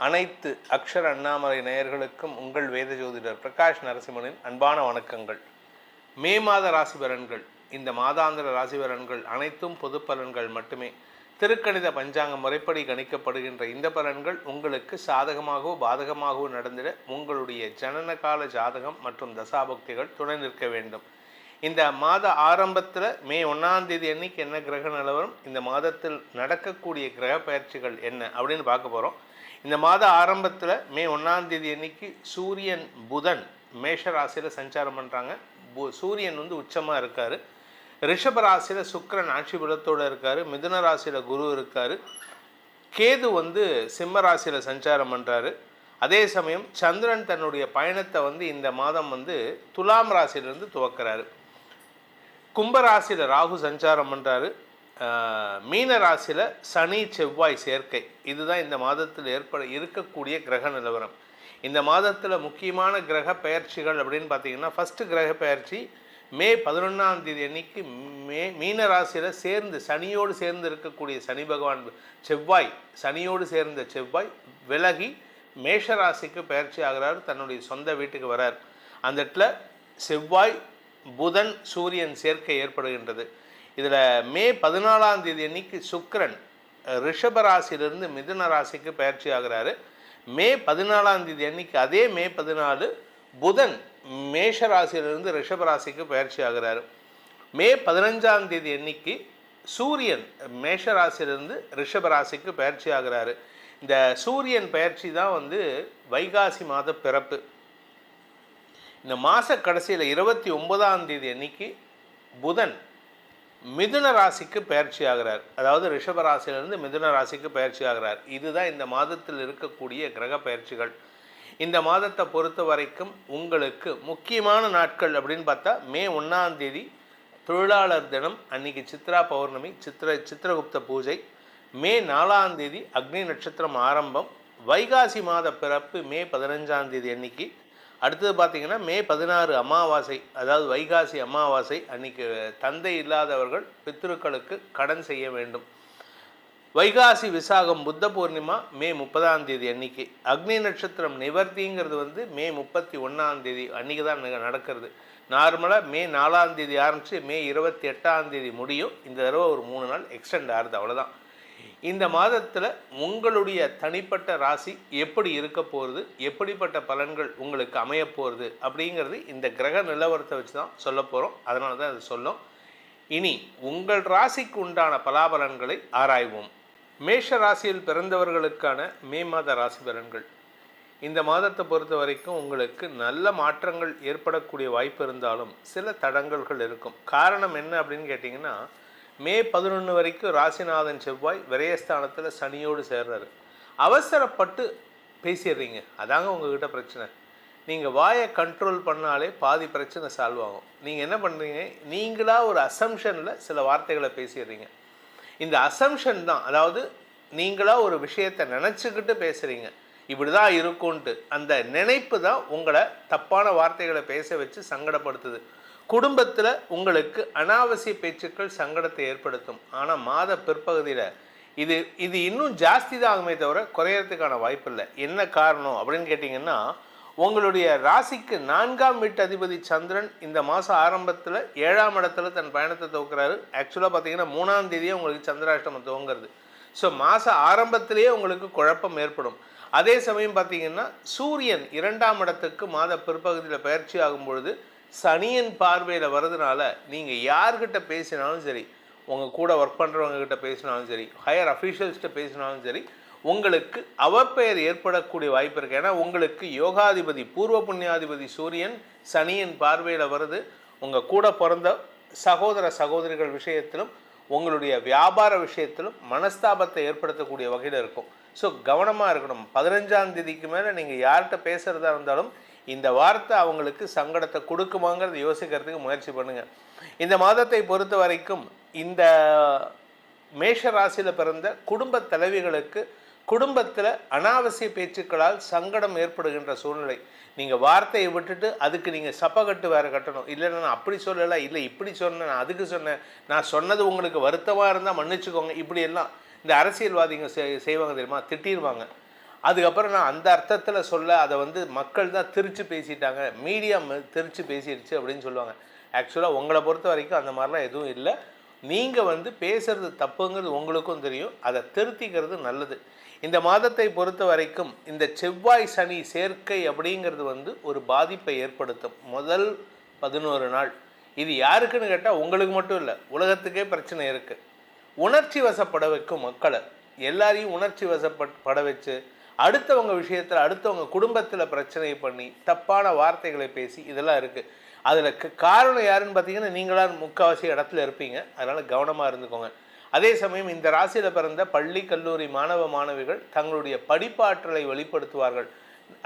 S1: அனைத்து அக்ஷர அண்ணாமலை நேயர்களுக்கும் உங்கள் வேத ஜோதிடர் பிரகாஷ் நரசிம்மனின் அன்பான வணக்கங்கள். மே மாத ராசி பலன்கள். இந்த மாதாந்திர ராசி பலன்கள் அனைத்தும் பொது பலன்கள் மட்டுமே. திருக்கணித பஞ்சாங்க முறைப்படி கணிக்கப்படுகின்ற இந்த பலன்கள் உங்களுக்கு சாதகமாகவோ பாதகமாகவோ நடந்திட உங்களுடைய ஜனனகால ஜாதகம் மற்றும் தசாபக்திகள் துணை நிற்க வேண்டும். இந்த மாத ஆரம்பத்தில் மே 1ஆம் தேதி அன்னைக்கு என்ன கிரக நிலவரம், இந்த மாதத்தில் நடக்கக்கூடிய கிரக பயிற்சிகள் என்ன அப்படின்னு பார்க்க போகிறோம். இந்த மாத ஆரம்பத்தில் மே 1ஆம் தேதி அன்னைக்கு சூரியன் புதன் மேஷ ராசியில் சஞ்சாரம் பண்ணுறாங்க. சூரியன் உச்சமாக இருக்கார். ரிஷப ராசியில் சுக்கிரன் ஆட்சி பலத்தோடு இருக்கார். மிதுன ராசியில் குரு இருக்கார். கேது சிம்ம ராசியில் சஞ்சாரம் பண்ணுறாரு. அதே சமயம் சந்திரன் தன்னுடைய பயணத்தை இந்த மாதம் துலாம் ராசியிலிருந்து துவக்கிறாரு. கும்பராசியில் ராகு சஞ்சாரம் பண்ணுறாரு. மீன ராசியில் சனி செவ்வாய் சேர்க்கை. இதுதான் இந்த மாதத்தில் இருக்கக்கூடிய கிரக நிலவரம். இந்த மாதத்தில் முக்கியமான கிரக பெயர்ச்சிகள் அப்படின்னு பார்த்தீங்கன்னா, ஃபஸ்ட்டு கிரக பெயர்ச்சி மே 11ஆம் தேதி அன்னைக்கு மீன ராசியில் சனியோடு சேர்ந்து இருக்கக்கூடிய சனி பகவான் சனியோடு சேர்ந்த செவ்வாய் விலகி மேஷ ராசிக்கு பெயர்ச்சி ஆகிறார். தன்னுடைய சொந்த வீட்டுக்கு வரார். அந்த இடத்துல செவ்வாய் புதன் சூரியன் சேர்க்கை ஏற்படுகின்றது. இதில் மே 14ஆம் தேதி அன்னைக்கு சுக்கிரன் ரிஷப ராசியிலிருந்து மிதுன ராசிக்கு பயிற்சி ஆகிறாரு. மே 14ஆம் தேதி அன்னைக்கு அதே மே 14 புதன் மேஷ ராசியிலிருந்து ரிஷப ராசிக்கு பயிற்சி ஆகிறாரு. மே 15ஆம் தேதி அன்னைக்கு சூரியன் மேஷ ராசியிலிருந்து ரிஷப ராசிக்கு பயிற்சி ஆகிறாரு. இந்த சூரியன் பயிற்சி தான் வைகாசி மாத பிறப்பு. இந்த மாத கடைசியில் 29ஆம் தேதி அன்னைக்கு புதன் மிதுன ராசிக்கு பயிற்சி ஆகிறார். அதாவது ரிஷப ராசியிலிருந்து மிதுன ராசிக்கு பயிற்சி ஆகிறார். இதுதான் இந்த மாதத்தில் இருக்கக்கூடிய கிரக பயிற்சிகள். இந்த மாதத்தை பொறுத்த வரைக்கும் உங்களுக்கு முக்கியமான நாட்கள் அப்படின்னு பார்த்தா, மே 1ஆம் தேதி தொழிலாளர் தினம், அன்னைக்கு சித்ரா பௌர்ணமி, சித்திரகுப்த பூஜை. மே 4ஆம் தேதி அக்னி நட்சத்திரம் ஆரம்பம். வைகாசி மாத பிறப்பு மே 15ஆம் தேதி அன்னைக்கு. அடுத்தது பார்த்திங்கன்னா மே 16 அமாவாசை, அதாவது வைகாசி அமாவாசை. அன்றைக்கி தந்தை இல்லாதவர்கள் பித்ருக்களுக்கு கடன் செய்ய வேண்டும். வைகாசி விசாகம் புத்த பூர்ணிமா மே 30ஆம் தேதி அன்னைக்கு. அக்னி நட்சத்திரம் நிவர்த்திங்கிறது மே 31ஆம் தேதி அன்றைக்கி தான் நடக்கிறது. நார்மலாக மே 4ஆம் தேதி ஆரம்பித்து மே 28ஆம் தேதி முடியும். இந்த தடவை ஒரு 3 நாள் எக்ஸ்டெண்ட் ஆகுது, அவ்வளோதான். இந்த மாதத்தில் உங்களுடைய தனிப்பட்ட ராசி எப்படி இருக்க போகிறது, எப்படிப்பட்ட பலன்கள் உங்களுக்கு அமைய போகிறது அப்படிங்கிறது இந்த கிரக நிலவரத்தை வச்சு தான் சொல்ல போகிறோம். அதனால தான் அது சொல்லும். இனி உங்கள் ராசிக்கு உண்டான பலாபலன்களை ஆராய்வோம். மேஷ ராசியில் பிறந்தவர்களுக்கான மே மாத ராசி பலன்கள். இந்த மாதத்தை பொறுத்த வரைக்கும் உங்களுக்கு நல்ல மாற்றங்கள் ஏற்படக்கூடிய வாய்ப்பு இருந்தாலும் சில தடங்கல்கள் இருக்கும். காரணம் என்ன அப்படின்னு கேட்டிங்கன்னா, மே 11 வரைக்கும் ராசிநாதன் செவ்வாய் விரயஸ்தானத்தில் சனியோடு சேர்றாரு. அவசரப்பட்டு பேசிடுறீங்க, அதாங்க உங்ககிட்ட பிரச்சனை. நீங்கள் வாயை கண்ட்ரோல் பண்ணாலே பாதி பிரச்சனை சால்வ் ஆகும். நீங்கள் என்ன பண்ணுறீங்க, நீங்களாக ஒரு அசம்ஷனில் சில வார்த்தைகளை பேசிடுறீங்க. இந்த அசம்ஷன் தான், அதாவது நீங்களாக ஒரு விஷயத்தை நினச்சிக்கிட்டு பேசுகிறீங்க, இப்படி தான் இருக்கும்ன்ட்டு. அந்த நினைப்பு தான் உங்களை தப்பான வார்த்தைகளை பேச வச்சு சங்கடப்படுத்துது. குடும்பத்தில் உங்களுக்கு அனாவசிய பேச்சுக்கள் சங்கடத்தை ஏற்படுத்தும். ஆனால் மாத பிற்பகுதியில் இது இன்னும் ஜாஸ்தி தான் ஆகுமே தவிர குறையறதுக்கான வாய்ப்பு இல்லை. என்ன காரணம் அப்படின்னு கேட்டிங்கன்னா, உங்களுடைய ராசிக்கு 4ஆம் வீட்டு அதிபதி சந்திரன் இந்த மாதம் ஆரம்பத்தில் 7ஆம் இடத்துல தன் பயணத்தை துவக்கிறாரு. ஆக்சுவலாக பார்த்தீங்கன்னா 3ஆம் தேதியே உங்களுக்கு சந்திராஷ்டமம் துவங்கிறது. ஸோ மாத ஆரம்பத்திலேயே உங்களுக்கு குழப்பம் ஏற்படும். அதே சமயம் பார்த்தீங்கன்னா சூரியன் 2ஆம் இடத்துக்கு மாத பிற்பகுதியில் பயிற்சி ஆகும் பொழுது சனியின் பார்வையில் வர்றதுனால நீங்கள் யார்கிட்ட பேசினாலும் சரி, உங்கள் கூட ஒர்க் பண்ணுறவங்ககிட்ட பேசினாலும் சரி, ஹையர் அஃபீஷியல்ஸ்கிட்ட பேசினாலும் சரி, உங்களுக்கு அவப்பெயர் ஏற்படக்கூடிய வாய்ப்பு இருக்குது. ஏன்னா உங்களுக்கு யோகாதிபதி பூர்வ புண்ணியாதிபதி சூரியன் சனியின் பார்வையில் வருது. உங்கள் கூட பிறந்த சகோதர சகோதரிகள் விஷயத்திலும் உங்களுடைய வியாபார விஷயத்திலும் மனஸ்தாபத்தை ஏற்படுத்தக்கூடிய வகையில் இருக்கும். ஸோ கவனமாக இருக்கணும். 15ஆம் தேதிக்கு மேலே நீங்கள் யார்கிட்ட பேசுகிறதா இருந்தாலும் இந்த வார்த்தை அவங்களுக்கு சங்கடத்தை கொடுக்குமாங்கிறத யோசிக்கிறதுக்கு முயற்சி பண்ணுங்கள். இந்த மாதத்தை பொறுத்த வரைக்கும் இந்த மேஷ ராசியில் பிறந்த குடும்ப தலைவிகளுக்கு குடும்பத்தில் அனாவசிய பேச்சுக்களால் சங்கடம் ஏற்படுகின்ற சூழ்நிலை. நீங்கள் வார்த்தையை விட்டுட்டு அதுக்கு நீங்கள் சப்பக்கட்டு வேறு கட்டணும். இல்லைன்னா நான் அப்படி சொல்லலை, இல்லை இப்படி சொன்னேன், நான் அதுக்கு சொன்னேன், நான் சொன்னது உங்களுக்கு வருத்தமாக இருந்தால் மன்னிச்சுக்கோங்க, இப்படியெல்லாம் இந்த அரசியல்வாதிங்க செய்வாங்க தெரியுமா, திட்டிடுவாங்க. அதுக்கப்புறம் நான் அந்த அர்த்தத்தில் சொல்ல அதை மக்கள் தான் திரிச்சு பேசிட்டாங்க, மீடியா திரிச்சு பேசிடுச்சு அப்படின்னு சொல்லுவாங்க. ஆக்சுவலாக உங்களை பொறுத்த வரைக்கும் அந்த மாதிரிலாம் எதுவும் இல்லை. நீங்கள் பேசுகிறது தப்புங்கிறது உங்களுக்கும் தெரியும், அதை திருத்திக்கிறது நல்லது. இந்த மாதத்தை பொறுத்த வரைக்கும் இந்த செவ்வாய் சனி சேர்க்கை அப்படிங்கிறது ஒரு பாதிப்பை ஏற்படுத்தும். முதல் 11 நாள் இது யாருக்குன்னு கேட்டால் உங்களுக்கு மட்டும் இல்லை, உலகத்துக்கே பிரச்சனை இருக்குது. உணர்ச்சி வசப்பட வைக்கும் மக்களை, எல்லாரையும் உணர்ச்சி வசப்பட வச்சு அடுத்தவங்க விஷயத்தில் அடுத்தவங்க குடும்பத்தில் பிரச்சனை பண்ணி தப்பான வார்த்தைகளை பேசி இதெல்லாம் இருக்குது. அதில் காரணம் யாருன்னு பார்த்தீங்கன்னா நீங்களாம் முக்கால்வாசி இடத்துல இருப்பீங்க. அதனால் கவனமாக இருந்துக்கோங்க. அதே சமயம் இந்த ராசியில் பிறந்த பள்ளி கல்லூரி மாணவ மாணவிகள் தங்களுடைய படிப்பாற்றலை வெளிப்படுத்துவார்கள்.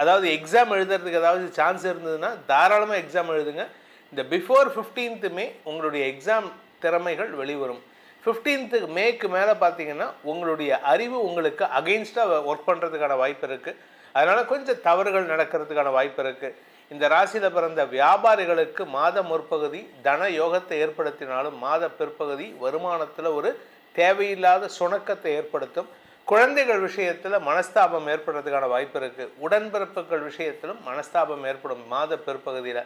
S1: அதாவது எக்ஸாம் எழுதுறதுக்கு ஏதாவது சான்ஸ் இருந்ததுன்னா தாராளமாக எக்ஸாம் எழுதுங்க. இந்த பிஃபோர் 15th மே உங்களுடைய எக்ஸாம் திறமைகள் வெளிவரும். 15th மேக்கு மேலே பார்த்தீங்கன்னா உங்களுடைய அறிவு உங்களுக்கு அகெயின்ஸ்டாக ஒர்க் பண்ணுறதுக்கான வாய்ப்பு இருக்குது. அதனால் கொஞ்சம் தவறுகள் நடக்கிறதுக்கான வாய்ப்பு இருக்குது. இந்த ராசியில் பிறந்த வியாபாரிகளுக்கு மாத முற்பகுதி தன யோகத்தை ஏற்படுத்தினாலும் மாத பிற்பகுதி வருமானத்தில் ஒரு தேவையில்லாத சுணக்கத்தை ஏற்படுத்தும். குழந்தைகள் விஷயத்தில் மனஸ்தாபம் ஏற்படுறதுக்கான வாய்ப்பு இருக்குது. உடன்பிறப்புகள் விஷயத்திலும் மனஸ்தாபம் ஏற்படும் மாத பிற்பகுதியில்.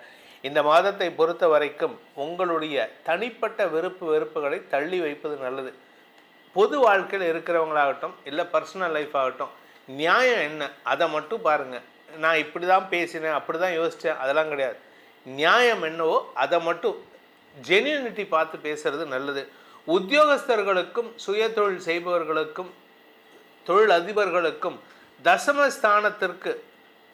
S1: இந்த மாதத்தை பொறுத்த வரைக்கும் உங்களுடைய தனிப்பட்ட வெறுப்புகளை தள்ளி வைப்பது நல்லது. பொது வாழ்க்கையில் இருக்கிறவங்களாகட்டும் இல்லை பர்சனல் லைஃப் ஆகட்டும், நியாயம் என்ன அதை மட்டும் பாருங்கள். நான் இப்படி தான் பேசினேன், அப்படி தான் யோசித்தேன், அதெல்லாம் கிடையாது. நியாயம் என்னவோ அதை மட்டும் ஜென்யூனிட்டி பார்த்து பேசுறது நல்லது. உத்தியோகஸ்தர்களுக்கும் சுய தொழில் செய்பவர்களுக்கும் தொழில் அதிபர்களுக்கும் தசமஸ்தானத்திற்கு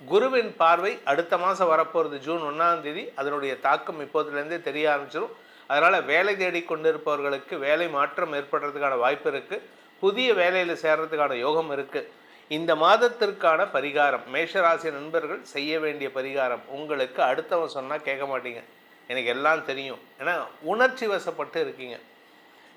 S1: குருவின் பார்வை அடுத்த மாதம் வரப்போகிறது, ஜூன் 1ஆம் தேதி. அதனுடைய தாக்கம் இப்போதுலேருந்தே தெரிய ஆரம்பிச்சிடும். அதனால் வேலை தேடி கொண்டிருப்பவர்களுக்கு வேலை மாற்றம் ஏற்படுறதுக்கான வாய்ப்பு இருக்குது. புதிய வேலையில் சேர்றதுக்கான யோகம் இருக்குது. இந்த மாதத்திற்கான பரிகாரம், மேஷராசி நண்பர்கள் செய்ய வேண்டிய பரிகாரம், உங்களுக்கு அடுத்தவன் சொன்னால் கேட்க மாட்டீங்க, எனக்கு எல்லாம் தெரியும், ஏன்னா உணர்ச்சி வசப்பட்டு இருக்கீங்க.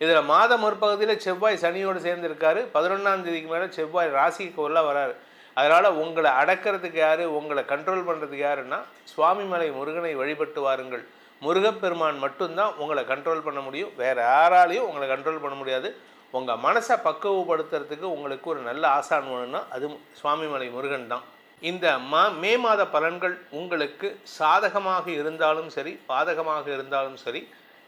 S1: இதில் மாத முற்பகுதியில் செவ்வாய் சனியோடு சேர்ந்துருக்காரு. 11ஆம் தேதிக்கு மேலே செவ்வாய் ராசிக்கு உள்ள வராரு. அதனால் உங்களை அடக்கிறதுக்கு யார், உங்களை கண்ட்ரோல் பண்ணுறதுக்கு யாருன்னா சுவாமிமலை முருகனை வழிபட்டு வாருங்கள். முருகப்பெருமான் மட்டும்தான் உங்களை கண்ட்ரோல் பண்ண முடியும், வேறு யாராலையும் உங்களை கண்ட்ரோல் பண்ண முடியாது. உங்கள் மனசை பக்குவப்படுத்துறதுக்கு உங்களுக்கு ஒரு நல்ல ஆசான் வேணும்னா அது சுவாமிமலை முருகன் தான். இந்த மே மாத பலன்கள் உங்களுக்கு சாதகமாக இருந்தாலும் சரி பாதகமாக இருந்தாலும் சரி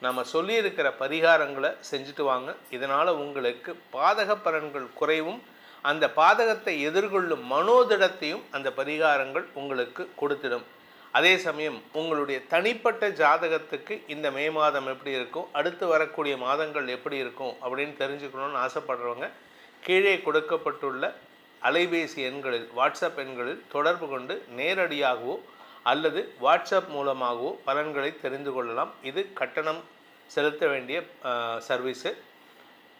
S1: நம்ம சொல்லியிருக்கிற பரிகாரங்களை செஞ்சுட்டு வாங்க. இதனால் உங்களுக்கு பாதக பலன்கள் குறைவும் அந்த பாதகத்தை எதிர்கொள்ளும் மனோதிடத்தையும் அந்த பரிகாரங்கள் உங்களுக்கு கொடுத்திடும். அதே சமயம் உங்களுடைய தனிப்பட்ட ஜாதகத்துக்கு இந்த மே மாதம் எப்படி இருக்கும், அடுத்து வரக்கூடிய மாதங்கள் எப்படி இருக்கும் அப்படின்னு தெரிஞ்சுக்கணும்னு ஆசைப்படுறவங்க கீழே கொடுக்கப்பட்டுள்ள அலைபேசி எண்களில் வாட்ஸ்அப் எண்களில் தொடர்பு கொண்டு நேரடியாகவோ அல்லது வாட்ஸ்அப் மூலமாகவோ பலன்களை தெரிந்து கொள்ளலாம். இது கட்டணம் செலுத்த வேண்டிய சர்வீஸு.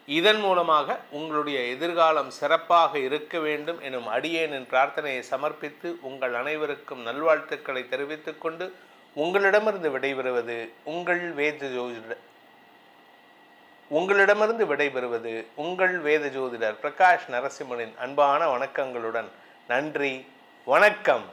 S1: இதன் மூலமாக உங்களுடைய எதிர்காலம் சிறப்பாக இருக்க வேண்டும் எனும் அடியேனின் பிரார்த்தனையை சமர்ப்பித்து உங்கள் அனைவருக்கும் நல்வாழ்த்துக்களை தெரிவித்துக் கொண்டு உங்களிடமிருந்து விடைபெறுவது உங்கள் வேத ஜோதிடர் பிரகாஷ் நரசிம்மனின் அன்பான வணக்கங்களுடன். நன்றி, வணக்கம்.